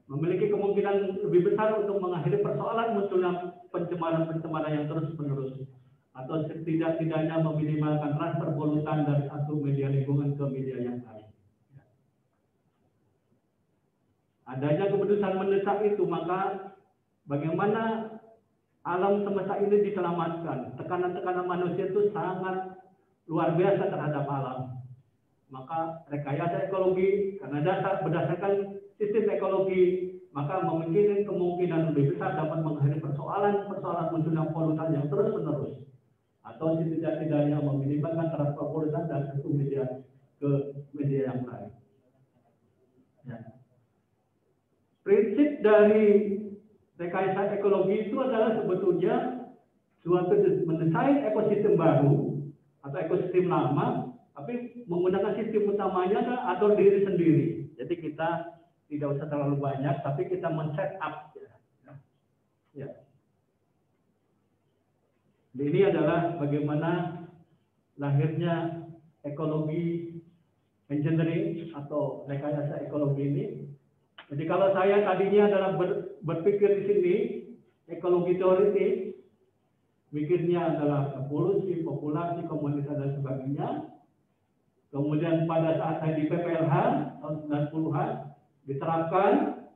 memiliki kemungkinan lebih besar untuk mengakhiri persoalan munculnya pencemaran-pencemaran yang terus-menerus, atau setidak-tidaknya meminimalkan transfer polutan dari satu media lingkungan ke media yang lain. Adanya keputusan mendesak itu, maka bagaimana alam semesta ini diselamatkan? Tekanan-tekanan manusia itu sangat luar biasa terhadap alam. Maka rekayasa ekologi karena berdasarkan sistem ekologi, maka memiliki kemungkinan lebih besar dapat mengakhiri persoalan munculnya polutan yang terus-menerus, atau setidak-tidaknya meminimalkan transfer polutan dari satu media ke media yang lain. Ya. Prinsip dari rekayasa ekologi itu adalah sebetulnya suatu mendesain ekosistem baru atau ekosistem lama, tapi menggunakan sistem utamanya atau diri sendiri. Jadi kita tidak usah terlalu banyak, tapi kita men-set up. Ya. Ini adalah bagaimana lahirnya ekologi engineering atau rekayasa ekologi ini. Jadi kalau saya tadinya adalah berpikir di sini ekologi teoritis, mikirnya adalah evolusi, populasi, komunitas dan sebagainya. Kemudian pada saat saya di PPLH tahun 90-an diterapkan,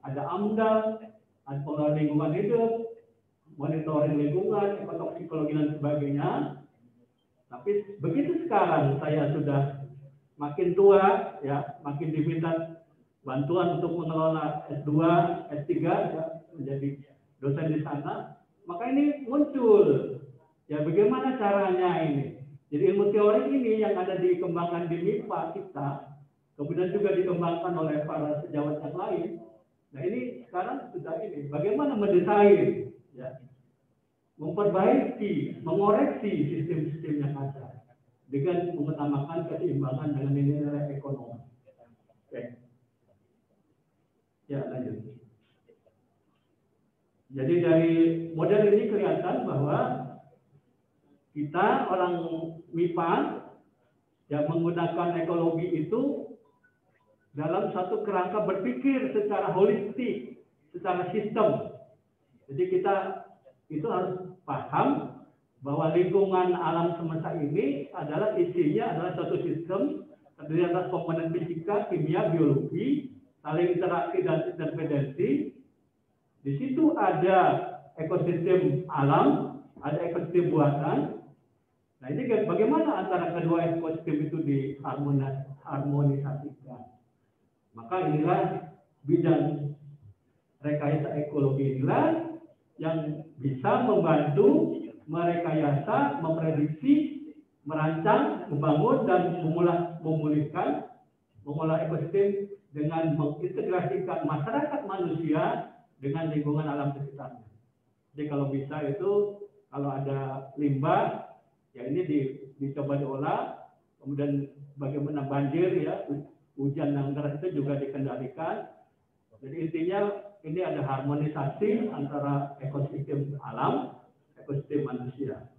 ada AMDAL, ada pengelolaan lingkungan hidup, monitoring lingkungan, ekotoksikologi dan sebagainya. Tapi begitu sekarang saya sudah makin tua, ya, makin diminta bantuan untuk mengelola S2, S3, ya, menjadi dosen di sana, maka ini muncul, ya bagaimana caranya ini. Jadi ilmu teori ini yang ada dikembangkan di MIPA kita, kemudian juga dikembangkan oleh para sejawat yang lain. Nah ini sekarang sudah ini, bagaimana mendesain, ya, memperbaiki, mengoreksi sistem-sistem yang ada dengan mengutamakan keseimbangan dengan nilai ekonomi. Oke. Ya, lanjut. Jadi dari model ini kelihatan bahwa kita orang MIPA yang menggunakan ekologi itu dalam satu kerangka berpikir secara holistik, secara sistem. Jadi kita itu harus paham bahwa lingkungan alam semesta ini adalah isinya adalah suatu sistem terdiri atas komponen fisika, kimia, biologi, saling interaksi dan interdependensi. Di situ ada ekosistem alam, ada ekosistem buatan. Nah ini bagaimana antara kedua ekosistem itu diharmonisasikan. Maka inilah bidang rekayasa ekologi inilah yang bisa membantu merekayasa, memprediksi, merancang, membangun dan memulihkan, mengolah ekosistem dengan mengintegrasikan masyarakat manusia dengan lingkungan alam sekitarnya. Jadi kalau bisa itu kalau ada limbah, ya ini dicoba diolah, kemudian bagaimana banjir, ya hujan yang deras itu juga dikendalikan. Jadi intinya ini ada harmonisasi antara ekosistem alam, ekosistem manusia.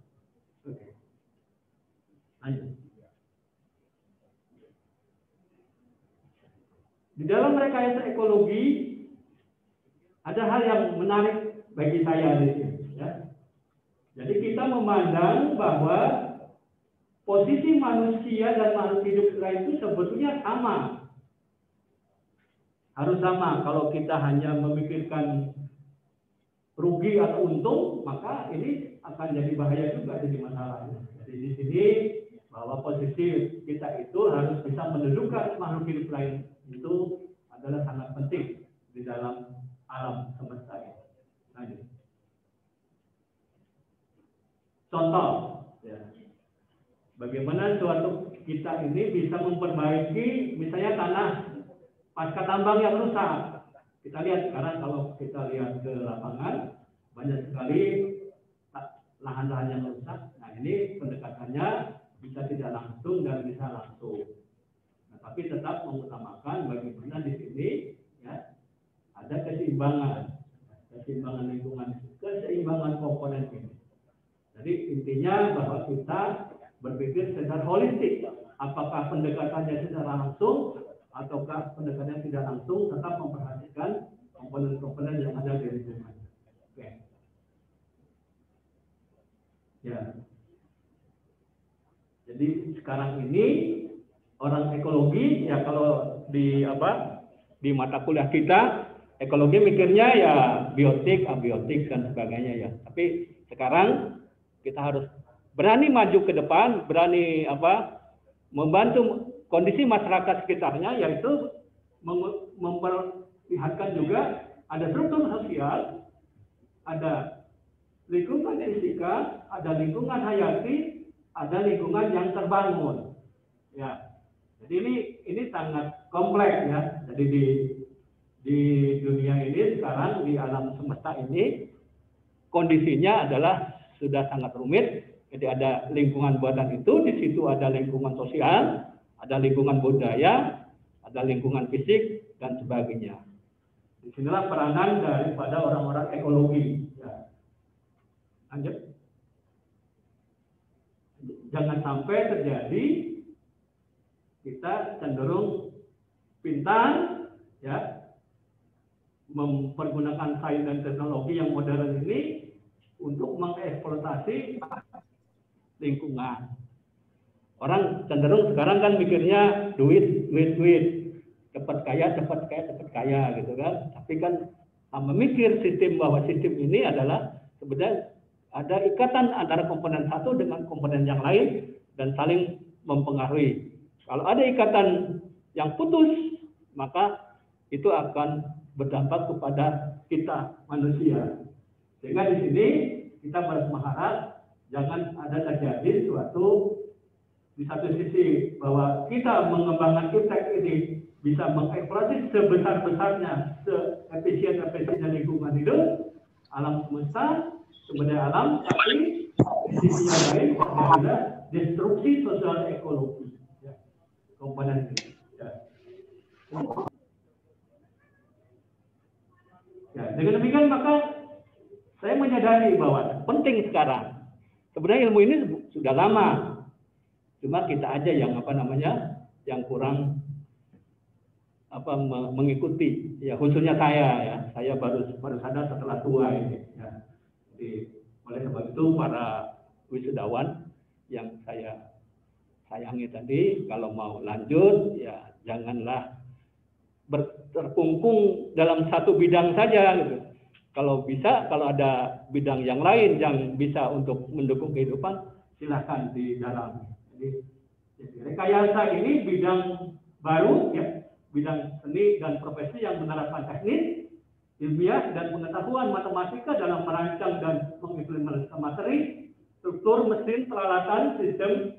Oke. Lanjut. Di dalam rekayasa ekologi ada hal yang menarik bagi saya di sini. Ya. Jadi kita memandang bahwa posisi manusia dan makhluk hidup lain itu sebetulnya sama. Harus sama. Kalau kita hanya memikirkan rugi atau untung, maka ini akan jadi bahaya juga, jadi masalah. Jadi di sini bahwa posisi kita itu harus bisa mendudukan makhluk hidup lain itu adalah sangat penting di dalam alam semesta ini. Lanjut. Contoh, ya. Bagaimana suatu kita ini bisa memperbaiki misalnya tanah pasca tambang yang rusak. Kita lihat sekarang kalau kita lihat ke lapangan banyak sekali lahan-lahan yang rusak. Nah ini pendekatannya bisa tidak langsung dan bisa langsung. Nah, tapi tetap mengutamakan bagaimana di sini ya ada keseimbangan lingkungan, keseimbangan komponen ini. Jadi intinya bahwa kita berpikir secara holistik. Apakah pendekatannya secara langsung ataukah pendekatannya tidak langsung, tetap memperhatikan komponen-komponen yang ada di lingkungan. Oke. Ya. Jadi sekarang ini orang ekologi ya kalau di mata kuliah kita ekologi mikirnya ya biotik, abiotik dan sebagainya ya. Tapi sekarang kita harus berani maju ke depan, berani membantu kondisi masyarakat sekitarnya, yaitu memperlihatkan juga ada struktur sosial, ada lingkungan fisika, ada lingkungan hayati, ada lingkungan yang terbangun. Ya, jadi ini sangat kompleks ya. Jadi di dunia ini sekarang, di alam semesta ini, kondisinya adalah sudah sangat rumit. Jadi ada lingkungan buatan itu, di situ ada lingkungan sosial, ada lingkungan budaya, ada lingkungan fisik, dan sebagainya. Disinilah peranan daripada orang-orang ekologi. Ya. Lanjut. Jangan sampai terjadi kita cenderung pintar, ya, mempergunakan sains dan teknologi yang modern ini untuk mengeksploitasi lingkungan. Orang cenderung sekarang kan mikirnya duit, cepat kaya, gitu kan. Tapi kan memikir sistem bahwa sistem ini adalah sebenarnya ada ikatan antara komponen satu dengan komponen yang lain dan saling mempengaruhi. Kalau ada ikatan yang putus, maka itu akan berdampak kepada kita manusia. Sehingga di sini kita berharap jangan ada terjadi suatu di satu sisi bahwa kita mengembangkan iptek ini bisa mengeksploitasi sebesar-besarnya, seefisien-efisiennya lingkungan hidup, alam semesta, sumber daya alam, tapi di sisi yang lain ada destruksi sosial ekologi, ya, komponen ini. Ya. Ya, dengan demikian maka saya menyadari bahwa penting sekarang. Sebenarnya ilmu ini sudah lama, cuma kita aja yang yang kurang mengikuti. Ya, khususnya saya baru sadar setelah tua ini. Ya. Jadi oleh sebab itu para wisudawan yang saya sayangi tadi, kalau mau lanjut ya janganlah terkungkung dalam satu bidang saja gitu. Kalau bisa, kalau ada bidang yang lain yang bisa untuk mendukung kehidupan, silahkan di dalam. Jadi rekayasa ini bidang baru, ya, bidang seni dan profesi yang menerapkan teknik, ilmiah dan pengetahuan matematika dalam merancang dan mengimplementasikan materi, struktur, mesin, peralatan, sistem,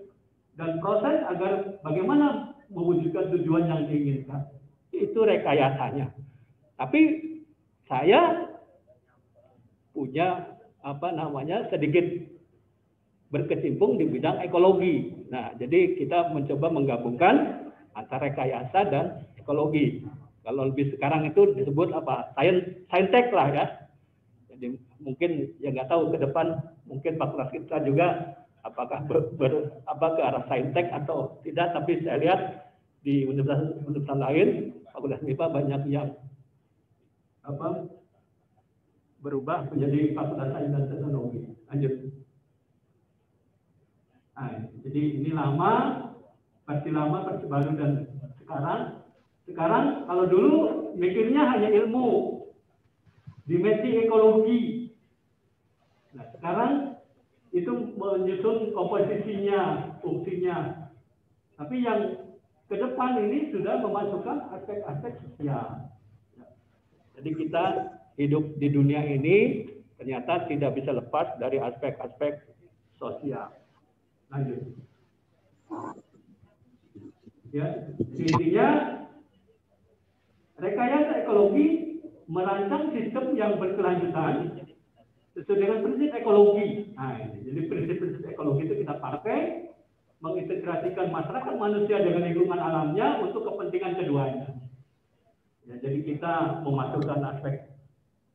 dan proses agar bagaimana mewujudkan tujuan yang diinginkan. Itu rekayasanya. Tapi saya punya sedikit berkecimpung di bidang ekologi. Nah, jadi kita mencoba menggabungkan antara rekayasa dan ekologi. Kalau lebih sekarang itu disebut saintek lah ya. Jadi mungkin ya nggak tahu ke depan mungkin fakultas kita juga apakah ke arah saintek atau tidak. Tapi saya lihat di universitas lain, fakultas MIPA banyak yang berubah menjadi fakultas sains dan teknologi. Lanjut. Nah, jadi ini versi lama, versi baru, dan sekarang kalau dulu mikirnya hanya ilmu, dimensi ekologi. Nah, sekarang itu menyusun komposisinya, fungsinya. Tapi yang ke depan ini sudah memasukkan aspek-aspek sosial. Jadi kita hidup di dunia ini ternyata tidak bisa lepas dari aspek-aspek sosial. Lanjut. Ya, intinya rekayasa ekologi merancang sistem yang berkelanjutan sesuai dengan prinsip ekologi. Nah, jadi prinsip-prinsip ekologi itu kita pakai mengintegrasikan masyarakat manusia dengan lingkungan alamnya untuk kepentingan keduanya. Ya, jadi kita memasukkan aspek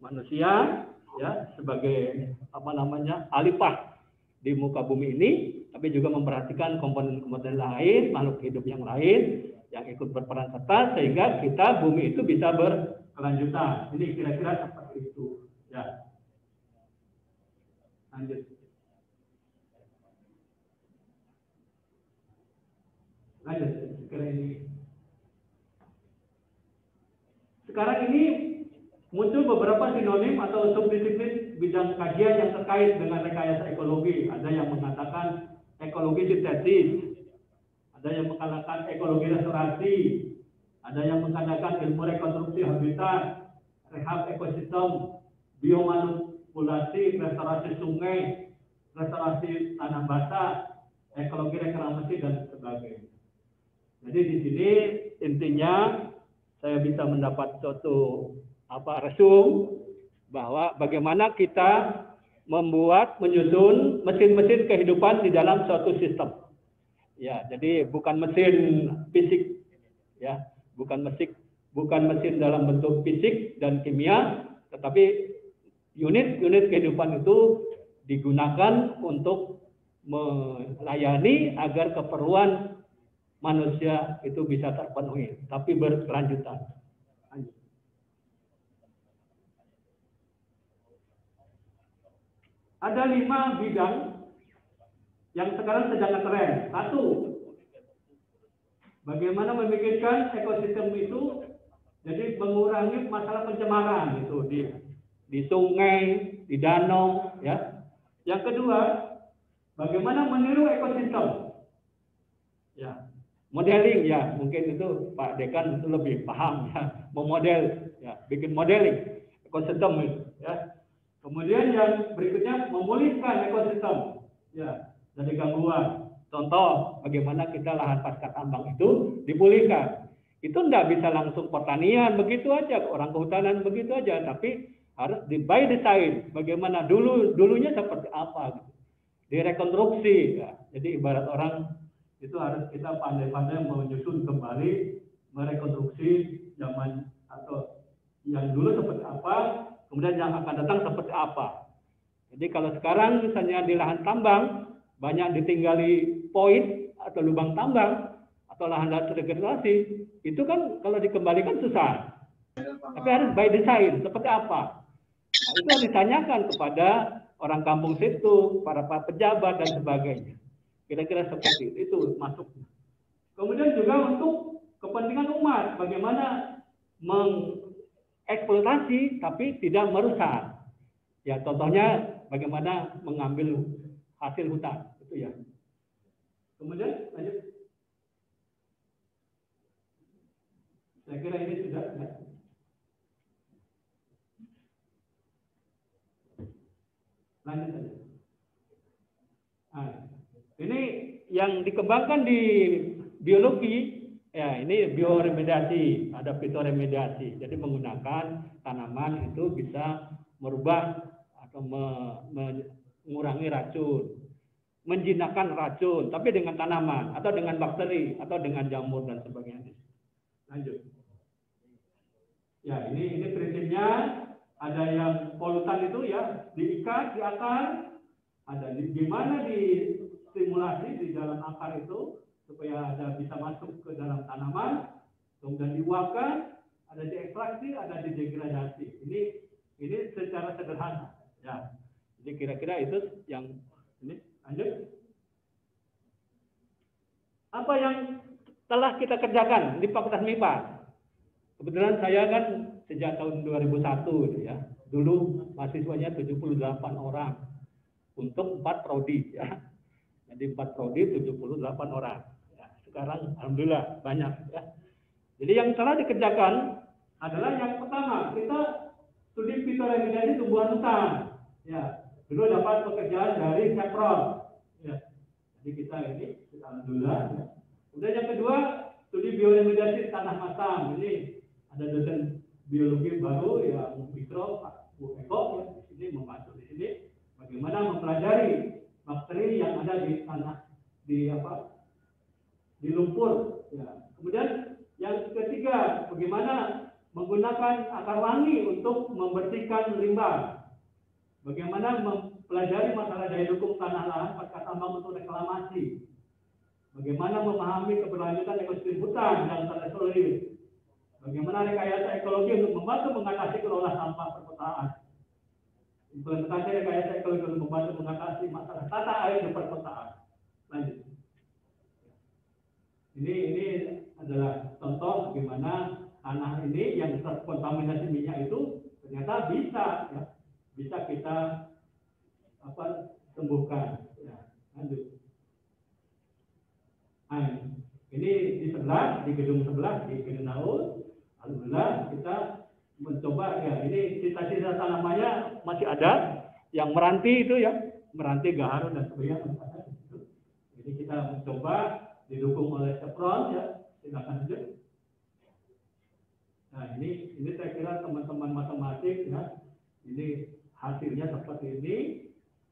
manusia ya sebagai khalifah di muka bumi ini, tapi juga memperhatikan komponen-komponen lain, makhluk hidup yang lain yang ikut berperan serta sehingga kita bumi itu bisa berkelanjutan. Ini kira-kira seperti itu. Ya. Lanjut. Sekarang ini muncul beberapa sinonim atau subdisiplin bidang kajian yang terkait dengan rekayasa ekologi. Ada yang mengatakan ekologi sintetis, ada yang mengatakan ekologi restorasi, ada yang mengatakan ilmu rekonstruksi habitat, rehab ekosistem, biomanipulasi, restorasi sungai, restorasi tanah basah, ekologi reklamasi dan sebagainya. Jadi di sini intinya saya bisa mendapat suatu resum bahwa bagaimana kita menyusun mesin-mesin kehidupan di dalam suatu sistem. Ya, jadi bukan mesin fisik, ya, bukan mesin dalam bentuk fisik dan kimia, tetapi unit-unit kehidupan itu digunakan untuk melayani agar keperluan manusia itu bisa terpenuhi, tapi berkelanjutan. Ada 5 bidang yang sekarang sedang ngetren. 1, bagaimana memikirkan ekosistem itu, jadi mengurangi masalah pencemaran itu di sungai, di danau, ya. Yang kedua, bagaimana meniru ekosistem, ya. Modeling, ya, mungkin itu Pak Dekan itu lebih paham, ya, memodel, ya, bikin modeling ekosistem itu, ya. Kemudian yang berikutnya memulihkan ekosistem, ya, dari gangguan. Contoh, bagaimana kita lahan pasca tambang itu dipulihkan. Itu tidak bisa langsung pertanian begitu aja, orang kehutanan begitu aja, tapi harus by design. Bagaimana dulunya seperti apa, gitu. Direkonstruksi, ya. Jadi ibarat orang itu harus kita pandai-pandai menyusun kembali, merekonstruksi zaman atau yang dulu seperti apa, kemudian yang akan datang seperti apa. Jadi kalau sekarang misalnya di lahan tambang banyak ditinggali poin atau lubang tambang atau lahan terdegradasi, itu kan kalau dikembalikan susah. Tapi harus by design seperti apa. Nah, itu harus ditanyakan kepada orang kampung situ, para pejabat dan sebagainya. Kira-kira seperti itu masuk. Kemudian juga untuk kepentingan umat, bagaimana eksploitasi tapi tidak merusak. Ya, contohnya bagaimana mengambil hasil hutan, itu ya. Kemudian lanjut. Saya kira ini sudah, ya. Lanjut saja. Nah, ini yang dikembangkan di biologi. Ya, ini bioremediasi, ada fitoremediasi. Jadi menggunakan tanaman itu bisa merubah atau mengurangi racun, menjinakkan racun, tapi dengan tanaman atau dengan bakteri atau dengan jamur dan sebagainya. Lanjut. Ya, ini prinsipnya. Ada yang polutan itu ya diikat di akar, ada di mana distimulasi di dalam akar itu supaya ada bisa masuk ke dalam tanaman, kemudian diuapkan, ada diekstraksi, ada didegradasi. Ini secara sederhana, ya. Jadi kira-kira itu yang ini. Lanjut. Apa yang telah kita kerjakan di Fakultas MIPA? Kebetulan saya kan sejak tahun 2001, gitu ya. Dulu mahasiswanya 78 orang untuk 4 prodi, ya. Jadi 4 prodi 78 orang. Sekarang alhamdulillah banyak, ya. Jadi yang telah dikerjakan adalah yang pertama, kita studi fitoremediasi tumbuhan hutan. Ya, dulu dapat pekerjaan dari Chevron. Ya. Jadi kita ini alhamdulillah, ya. Kemudian yang kedua, studi bioremediasi tanah masam. Ini ada dosen biologi baru yang mikro, Pak Bu Eko, ya. Di sini membantu di sini bagaimana mempelajari bakteri yang ada di tanah di lumpur, ya. Kemudian yang ketiga, bagaimana menggunakan akar wangi untuk membersihkan limbah. Bagaimana mempelajari masalah daya dukung tanah lahan pasca tambang untuk reklamasi. Bagaimana memahami keberlanjutan ekosistem hutan dan terisolir. Bagaimana rekayasa ekologi untuk membantu mengatasi kelola sampah perkotaan. Implementasi rekayasa ekologi untuk membantu mengatasi masalah tata air di perkotaan. Lanjut. Ini adalah contoh bagaimana tanah ini yang terkontaminasi minyak itu ternyata bisa kita sembuhkan. Ya, lanjut. Nah, ini di gedung sebelah di Gendaul, alhamdulillah kita mencoba, ya, ini sisa-sisa tanamannya masih ada, yang meranti itu, ya, meranti gaharu dan sebagainya. Jadi kita mencoba didukung oleh Chevron, ya, silakan lanjut. Nah, ini saya kira teman-teman matematik ya, ini hasilnya seperti ini.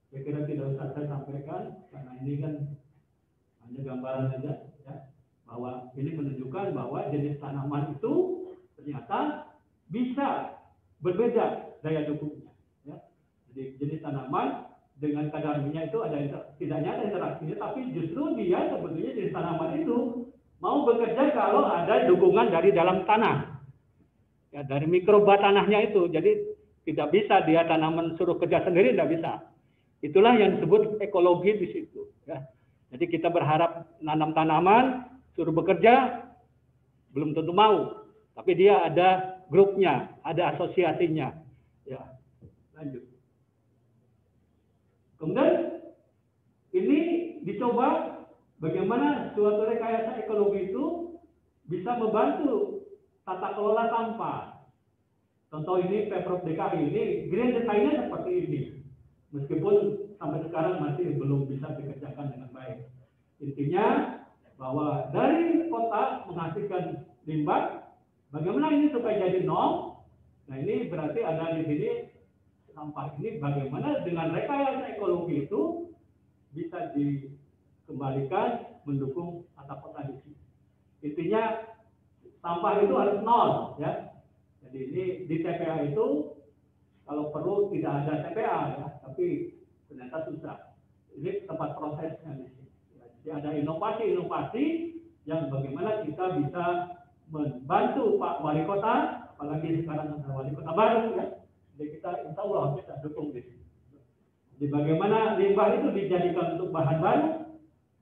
Saya kira tidak usah saya sampaikan karena ini kan hanya gambaran saja ya, bahwa ini menunjukkan bahwa jenis tanaman itu ternyata bisa berbeda daya dukungnya ya. Jadi jenis tanaman dengan kadar minyak itu tidaknya ada interaksinya, tapi justru dia sebetulnya jenis tanaman itu mau bekerja kalau ada dukungan dari dalam tanah ya, dari mikroba tanahnya itu. Jadi tidak bisa dia tanaman suruh kerja sendiri, tidak bisa. Itulah yang disebut ekologi di situ ya. Jadi kita berharap nanam tanaman suruh bekerja belum tentu mau, tapi dia ada grupnya, ada asosiasinya ya. Lanjut. Kemudian ini dicoba bagaimana suatu rekayasa ekologi itu bisa membantu tata kelola sampah. Contoh ini Pemprov DKI ini green design-nya seperti ini. Meskipun sampai sekarang masih belum bisa dikerjakan dengan baik. Intinya bahwa dari kota menghasilkan limbah, bagaimana ini supaya jadi nol? Nah, ini berarti ada di sini sampah ini bagaimana dengan rekayasa ekologi itu bisa dikembalikan mendukung tata kota di sini. Intinya sampah itu harus nol ya. Jadi ini di TPA itu kalau perlu tidak ada TPA ya, tapi ternyata susah. Ini tempat prosesnya di sini. Ya, jadi ada inovasi-inovasi yang bagaimana kita bisa membantu Pak Wali Kota, apalagi sekarang ada Wali Kota baru ya. Jadi kita insya Allah bisa dukung di sini. Jadi bagaimana limbah itu dijadikan untuk bahan baru,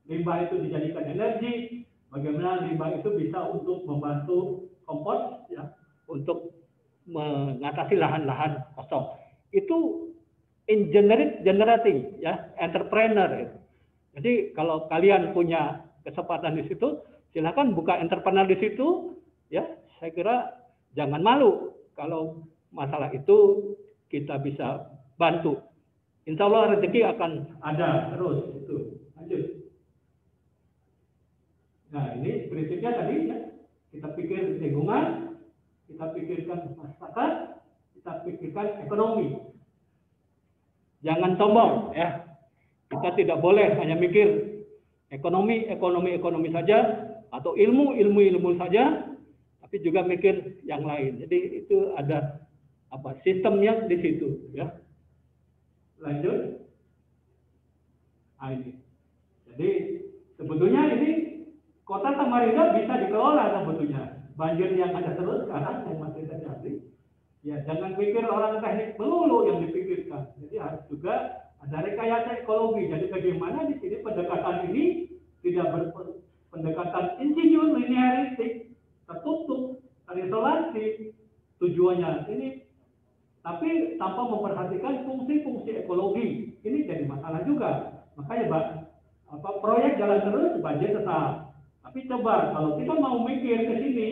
limbah itu dijadikan energi, bagaimana limbah itu bisa untuk membantu kompos ya, untuk mengatasi lahan-lahan kosong. Itu generating ya, entrepreneur. Jadi kalau kalian punya kesempatan di situ, silakan buka entrepreneur di situ ya. Saya kira jangan malu kalau masalah itu kita bisa bantu. Insya Allah rezeki akan ada terus itu. Lanjut. Nah, ini prinsipnya tadi ya. Kita pikir lingkungan, kita pikirkan masyarakat, kita pikirkan ekonomi. Jangan sombong ya. Kita tidak boleh hanya mikir ekonomi saja atau ilmu saja, tapi juga mikir yang lain. Jadi itu ada sistemnya di situ ya. Lanjut. Nah, ini. Jadi sebetulnya ini Kota Samarinda bisa dikelola sebetulnya. Banjir yang ada terus sekarang yang masih terjadi. Ya, jangan pikir orang teknik melulu yang dipikirkan. Jadi harus juga ada rekayasa ekologi. Jadi bagaimana di sini pendekatan ini tidak pendekatan insinyur linearistik, tertutup, terisolasi tujuannya ini, tapi tanpa memperhatikan fungsi-fungsi ekologi. Ini jadi masalah juga. Makanya proyek jalan terus, banjir tetap. Tapi coba kalau kita mau mikir ke sini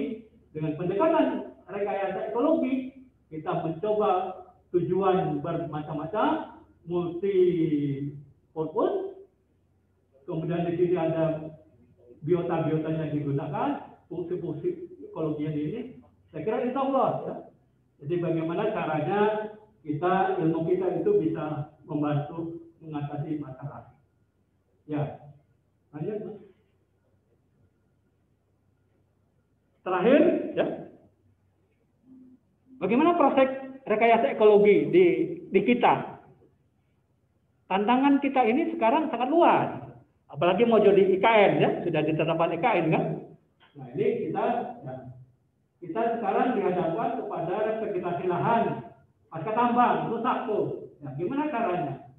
dengan pendekatan rekayasa ekologi, kita mencoba tujuan bermacam-macam, multi purpose. Kemudian di sini ada biota-biotanya digunakan, fungsi-fungsi ekologinya ini. Saya kira insya Allah ya. Jadi bagaimana caranya ilmu kita itu bisa membantu mengatasi masalah. Ya, lanjut. Terakhir, ya, bagaimana proses rekayasa ekologi di kita? Tantangan kita ini sekarang sangat luas, apalagi mau jadi IKN ya, sudah ditetapkan IKN kan? Nah ini kita sekarang dihadapkan kepada revegetasi lahan, pasca tambang, rusak tuh. Nah, gimana caranya?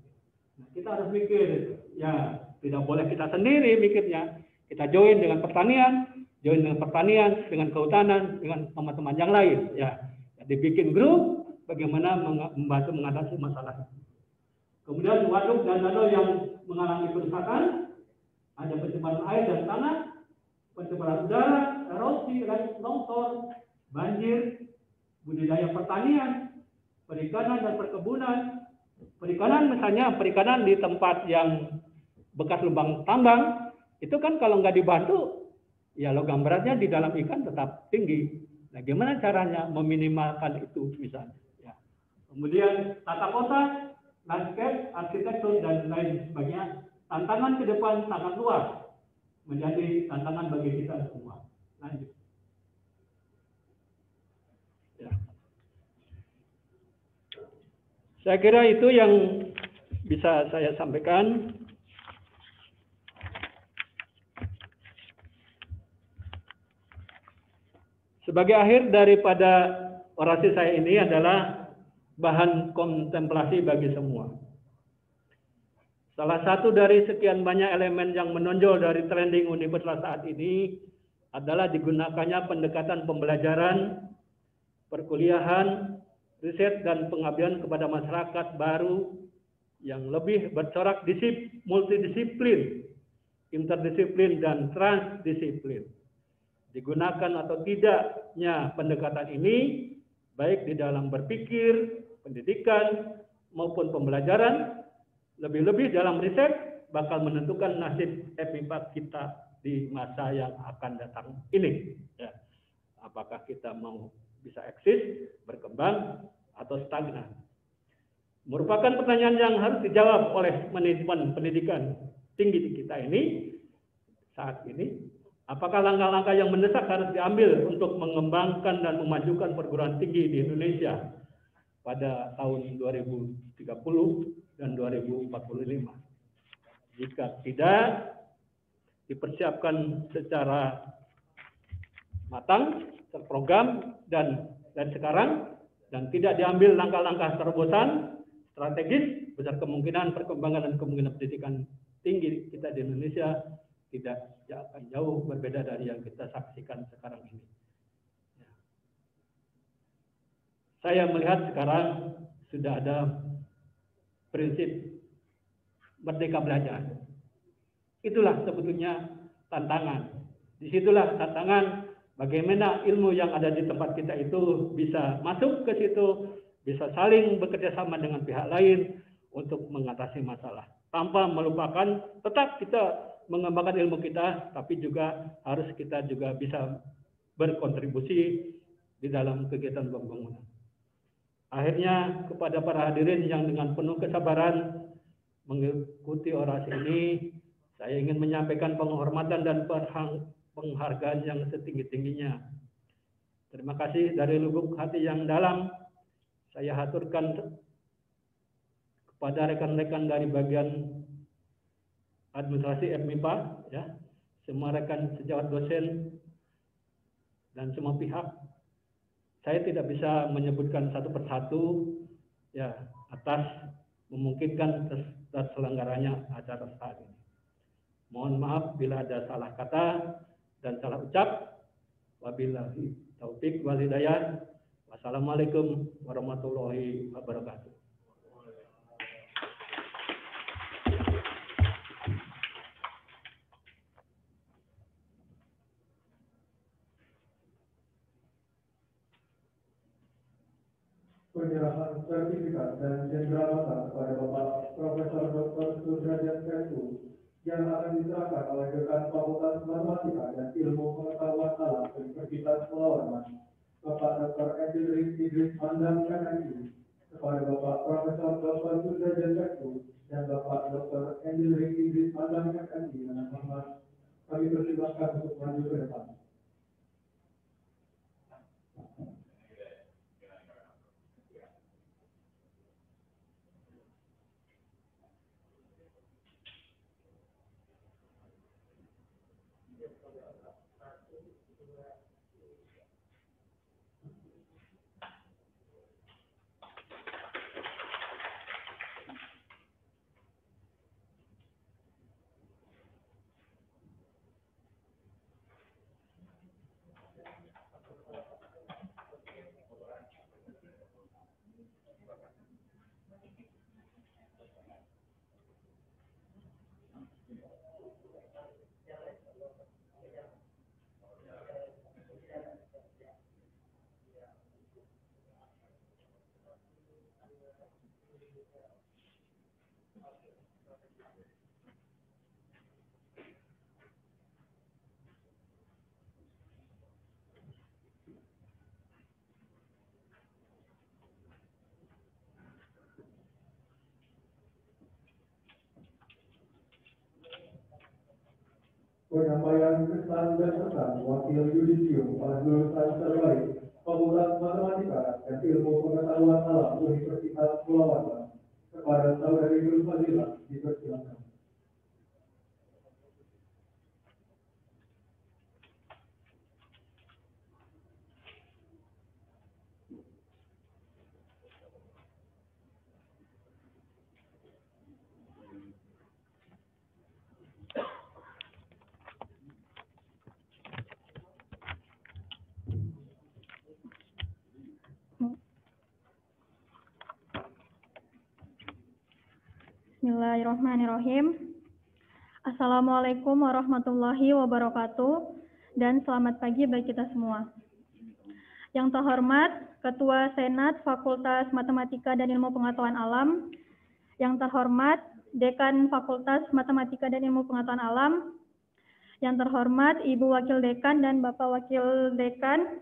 Nah, kita harus mikir, ya tidak boleh kita sendiri mikirnya. Kita join dengan pertanian, dengan kehutanan, dengan teman-teman yang lain. Ya, jadi bikin grup bagaimana membantu mengatasi masalah itu. Kemudian waduk dan danau yang mengalami kerusakan, ada pencemaran air dan tanah, pencemaran udara, erosi, longsor, banjir, budidaya pertanian, perikanan dan perkebunan. Perikanan misalnya perikanan di tempat yang bekas lubang tambang, itu kan kalau nggak dibantu, ya logam beratnya di dalam ikan tetap tinggi. Nah, gimana caranya meminimalkan itu misalnya? Ya. Kemudian tata kota, landscape, arsitektur dan lain sebagainya. Tantangan ke depan sangat luas, menjadi tantangan bagi kita semua. Lanjut. Ya. Saya kira itu yang bisa saya sampaikan. Sebagai akhir daripada orasi saya ini adalah bahan kontemplasi bagi semua. Salah satu dari sekian banyak elemen yang menonjol dari trending universitas saat ini adalah digunakannya pendekatan pembelajaran, perkuliahan, riset, dan pengabdian kepada masyarakat baru yang lebih bercorak multidisiplin, interdisiplin, dan transdisiplin. Digunakan atau tidaknya pendekatan ini, baik di dalam berpikir, pendidikan, maupun pembelajaran, lebih-lebih dalam riset, bakal menentukan nasib FMIPA kita di masa yang akan datang ini. Ya. Apakah kita mau bisa eksis, berkembang, atau stagnan? Merupakan pertanyaan yang harus dijawab oleh manajemen pendidikan tinggi kita ini saat ini. Apakah langkah-langkah yang mendesak harus diambil untuk mengembangkan dan memajukan perguruan tinggi di Indonesia pada tahun 2030 dan 2045? Jika tidak dipersiapkan secara matang, terprogram dan sekarang, dan tidak diambil langkah-langkah terobosan strategis, besar kemungkinan perkembangan dan kemungkinan pendidikan tinggi kita di Indonesia tidak akan jauh berbeda dari yang kita saksikan sekarang ini. Ya. Saya melihat sekarang sudah ada prinsip merdeka belajar. Itulah sebetulnya tantangan. Disitulah tantangan bagaimana ilmu yang ada di tempat kita itu bisa masuk ke situ, bisa saling bekerja sama dengan pihak lain untuk mengatasi masalah. Tanpa melupakan, tetap kita mengembangkan ilmu kita, tapi juga harus kita juga bisa berkontribusi di dalam kegiatan pembangunan. Akhirnya kepada para hadirin yang dengan penuh kesabaran mengikuti orasi ini, saya ingin menyampaikan penghormatan dan penghargaan yang setinggi-tingginya. Terima kasih dari lubuk hati yang dalam. Saya haturkan kepada rekan-rekan dari bagian administrasi FMIPA, ya, semua rekan sejawat dosen dan semua pihak. Saya tidak bisa menyebutkan satu persatu, ya, atas memungkinkan terselenggaranya acara saat ini. Mohon maaf bila ada salah kata dan salah ucap. Wabillahi taufik wal hidayah. Wassalamualaikum warahmatullahi wabarakatuh. Penyerahan sertifikat dan cenderamata kepada Bapak Profesor Dr. Sudrajat Setu yang akan diserahkan oleh Dekan Fakultas Matematika dan Ilmu Pengetahuan Alam Universitas Pulau Warman, Bapak Dr. Edil Idris Mandang MSI, kepada Bapak Profesor Dr. Sudrajat Setu dan Bapak Dr. Edil Idris Mandang MSI dengan hormat kami persilakan untuk maju ke depan. penyampaian kesan dan pesan wakil yudisium pada jurusan terbaik Fakultas Matematika dan Ilmu Pengetahuan Alam Universitas Pulau Warman kepada saudari Nur Fadilah dipersilakan. Bismillahirrahmanirrahim. Assalamualaikum warahmatullahi wabarakatuh dan selamat pagi bagi kita semua. Yang terhormat Ketua Senat Fakultas Matematika dan Ilmu Pengetahuan Alam, yang terhormat Dekan Fakultas Matematika dan Ilmu Pengetahuan Alam, yang terhormat Ibu Wakil Dekan dan Bapak Wakil Dekan,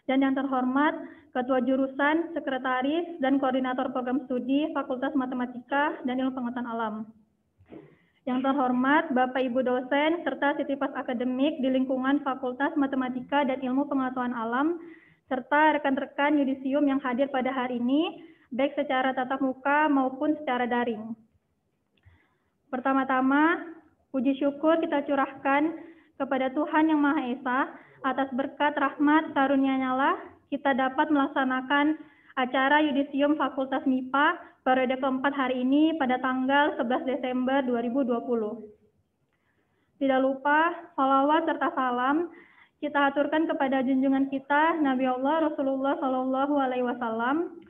dan yang terhormat Ketua Jurusan, Sekretaris, dan Koordinator Program Studi Fakultas Matematika dan Ilmu Pengetahuan Alam. Yang terhormat Bapak Ibu dosen serta Sitipas akademik di lingkungan Fakultas Matematika dan Ilmu Pengetahuan Alam, serta rekan-rekan yudisium yang hadir pada hari ini, baik secara tatap muka maupun secara daring. Pertama-tama, puji syukur kita curahkan kepada Tuhan Yang Maha Esa atas berkat rahmat karunia-Nya lah kita dapat melaksanakan acara yudisium Fakultas MIPA periode keempat hari ini pada tanggal 11 Desember 2020. Tidak lupa, salawat serta salam kita aturkan kepada junjungan kita Nabi Allah Rasulullah Shallallahu Alaihi Wasallam.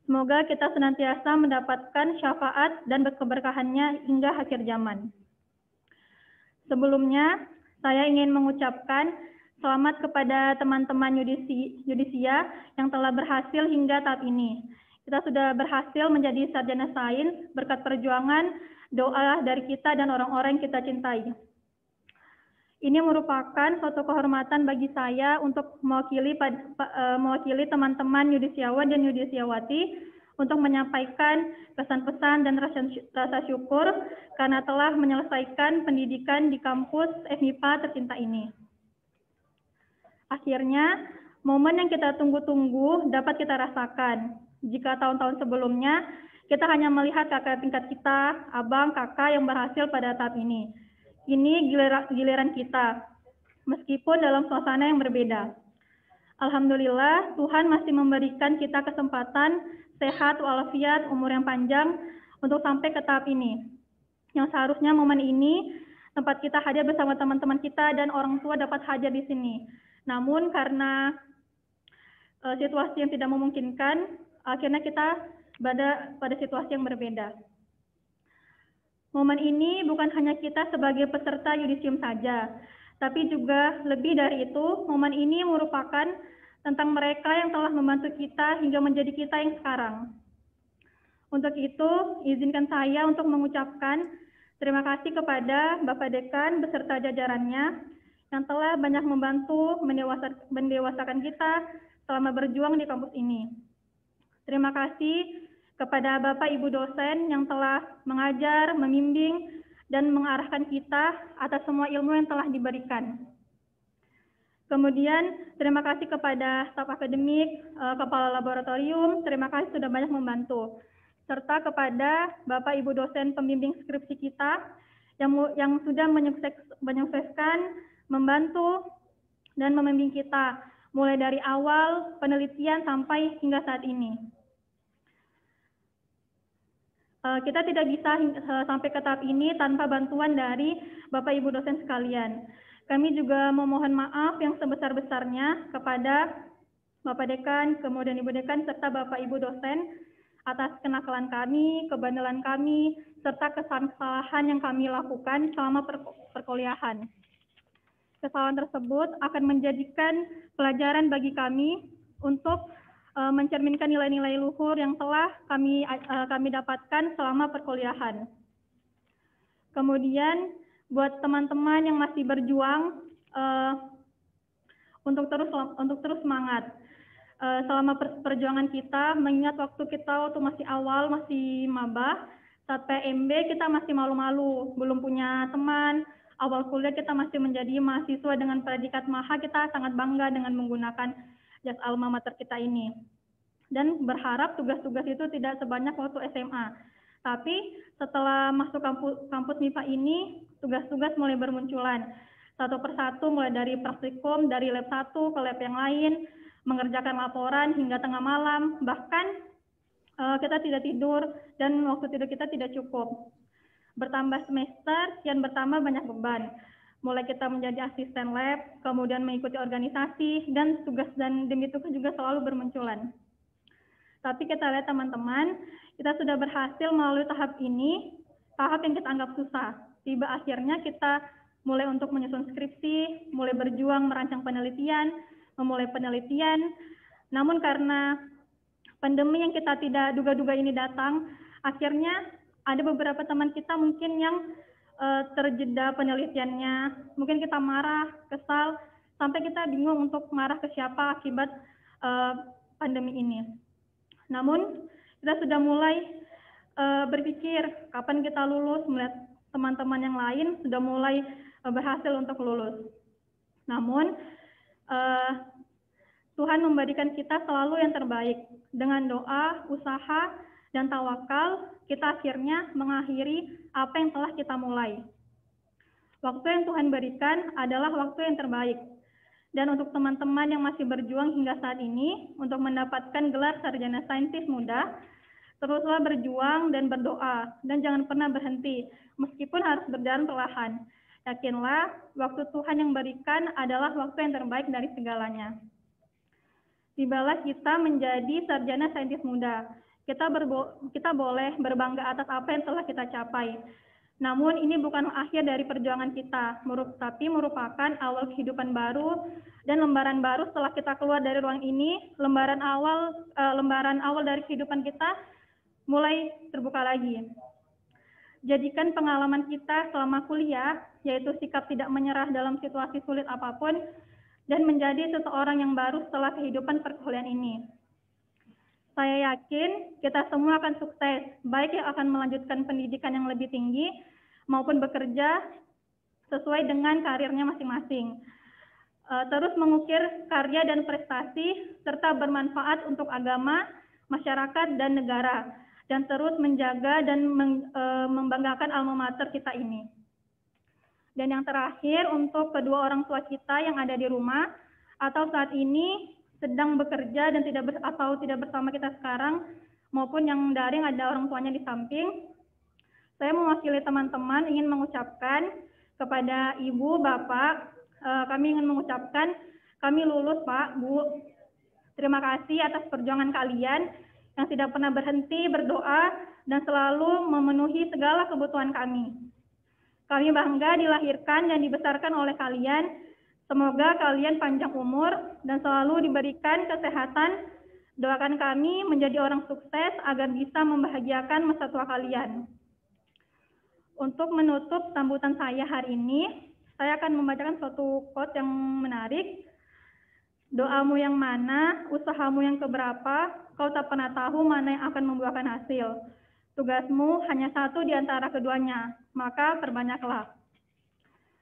Semoga kita senantiasa mendapatkan syafaat dan keberkahannya hingga akhir zaman. Sebelumnya, saya ingin mengucapkan selamat kepada teman-teman yudisia yang telah berhasil hingga tahap ini. Kita sudah berhasil menjadi sarjana sains berkat perjuangan, doa dari kita dan orang-orang yang kita cintai. Ini merupakan suatu kehormatan bagi saya untuk mewakili teman-teman yudisiawan dan yudisiawati untuk menyampaikan pesan-pesan dan rasa syukur karena telah menyelesaikan pendidikan di kampus FMIPA tercinta ini. Akhirnya, momen yang kita tunggu-tunggu dapat kita rasakan. Jika tahun-tahun sebelumnya, kita hanya melihat kakak tingkat kita, abang, kakak yang berhasil pada tahap ini. Ini giliran kita, meskipun dalam suasana yang berbeda. Alhamdulillah, Tuhan masih memberikan kita kesempatan, sehat, walafiat, umur yang panjang, untuk sampai ke tahap ini. Yang seharusnya momen ini, tempat kita hadir bersama teman-teman kita dan orang tua dapat hadir di sini. Namun karena situasi yang tidak memungkinkan, akhirnya kita berada pada situasi yang berbeda. Momen ini bukan hanya kita sebagai peserta yudisium saja, tapi juga lebih dari itu, momen ini merupakan tentang mereka yang telah membantu kita hingga menjadi kita yang sekarang. Untuk itu, izinkan saya untuk mengucapkan terima kasih kepada Bapak Dekan beserta jajarannya yang telah banyak membantu mendewasakan kita selama berjuang di kampus ini. Terima kasih kepada Bapak Ibu dosen yang telah mengajar, membimbing, dan mengarahkan kita atas semua ilmu yang telah diberikan. Kemudian, terima kasih kepada staf akademik, kepala laboratorium, terima kasih sudah banyak membantu. Serta kepada Bapak Ibu dosen pembimbing skripsi kita yang sudah menyukseskan, membantu, dan membimbing kita, mulai dari awal penelitian sampai hingga saat ini. Kita tidak bisa sampai ke tahap ini tanpa bantuan dari Bapak Ibu dosen sekalian. Kami juga memohon maaf yang sebesar-besarnya kepada Bapak Dekan, kemudian Ibu Dekan, serta Bapak Ibu dosen atas kenakalan kami, kebandelan kami, serta kesalahan yang kami lakukan selama perkuliahan. Kesalahan tersebut akan menjadikan pelajaran bagi kami untuk mencerminkan nilai-nilai luhur yang telah kami dapatkan selama perkuliahan. Kemudian buat teman-teman yang masih berjuang untuk terus semangat selama perjuangan kita, mengingat waktu kita waktu masih awal, masih maba, saat PMB kita masih malu-malu, belum punya teman, awal kuliah kita masih menjadi mahasiswa dengan predikat maha, kita sangat bangga dengan menggunakan jas alma mater kita ini. Dan berharap tugas-tugas itu tidak sebanyak waktu SMA. Tapi setelah masuk kampus MIPA ini, tugas-tugas mulai bermunculan. Satu persatu mulai dari praktikum, dari lab 1 ke lab yang lain, mengerjakan laporan hingga tengah malam, bahkan kita tidak tidur dan waktu tidur kita tidak cukup. Bertambah semester, kian bertambah banyak beban. Mulai kita menjadi asisten lab, kemudian mengikuti organisasi, dan tugas dan demi tugas juga selalu bermunculan. Tapi kita lihat teman-teman, kita sudah berhasil melalui tahap ini, tahap yang kita anggap susah. Tiba akhirnya kita mulai untuk menyusun skripsi, mulai berjuang merancang penelitian, memulai penelitian. Namun karena pandemi yang kita tidak duga-duga ini datang, akhirnya ada beberapa teman kita mungkin yang terjeda penelitiannya, mungkin kita marah, kesal, sampai kita bingung untuk marah ke siapa akibat pandemi ini. Namun kita sudah mulai berpikir kapan kita lulus, melihat teman-teman yang lain sudah mulai berhasil untuk lulus. Namun Tuhan memberikan kita selalu yang terbaik. Dengan doa, usaha, dan tawakal, kita akhirnya mengakhiri apa yang telah kita mulai. Waktu yang Tuhan berikan adalah waktu yang terbaik. Dan untuk teman-teman yang masih berjuang hingga saat ini, untuk mendapatkan gelar sarjana saintis muda, teruslah berjuang dan berdoa, dan jangan pernah berhenti, meskipun harus berjalan perlahan. Yakinlah, waktu Tuhan yang berikan adalah waktu yang terbaik dari segalanya. Tibalah kita menjadi sarjana saintis muda. Kita boleh berbangga atas apa yang telah kita capai. Namun ini bukan akhir dari perjuangan kita, tapi merupakan awal kehidupan baru dan lembaran baru setelah kita keluar dari ruang ini. Lembaran awal dari kehidupan kita mulai terbuka lagi. Jadikan pengalaman kita selama kuliah, yaitu sikap tidak menyerah dalam situasi sulit apapun, dan menjadi seseorang yang baru setelah kehidupan perkuliahan ini. Saya yakin kita semua akan sukses, baik yang akan melanjutkan pendidikan yang lebih tinggi, maupun bekerja sesuai dengan karirnya masing-masing. Terus mengukir karya dan prestasi, serta bermanfaat untuk agama, masyarakat, dan negara, dan terus menjaga dan membanggakan alma mater kita ini. Dan yang terakhir, untuk kedua orang tua kita yang ada di rumah, atau saat ini sedang bekerja dan tidak bersama kita sekarang, maupun yang daring ada orang tuanya di samping, saya mewakili teman-teman ingin mengucapkan kepada Ibu, Bapak, kami ingin mengucapkan kami lulus Pak, Bu. Terima kasih atas perjuangan kalian yang tidak pernah berhenti berdoa dan selalu memenuhi segala kebutuhan kami. Kami bangga dilahirkan dan dibesarkan oleh kalian. Semoga kalian panjang umur dan selalu diberikan kesehatan. Doakan kami menjadi orang sukses agar bisa membahagiakan masa tua kalian. Untuk menutup sambutan saya hari ini, saya akan membacakan suatu quote yang menarik. Doamu yang mana, usahamu yang keberapa, kau tak pernah tahu mana yang akan membuahkan hasil. Tugasmu hanya satu di antara keduanya, maka perbanyaklah.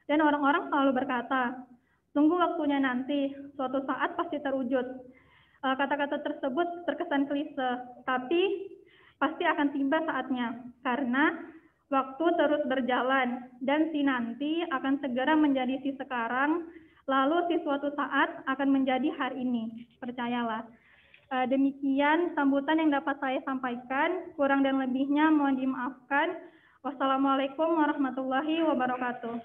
Dan orang-orang selalu berkata, tunggu waktunya nanti, suatu saat pasti terwujud. Kata-kata tersebut terkesan klise, tapi pasti akan tiba saatnya, karena waktu terus berjalan, dan si nanti akan segera menjadi si sekarang, lalu si suatu saat akan menjadi hari ini. Percayalah. Demikian sambutan yang dapat saya sampaikan, kurang dan lebihnya mohon dimaafkan. Wassalamualaikum warahmatullahi wabarakatuh.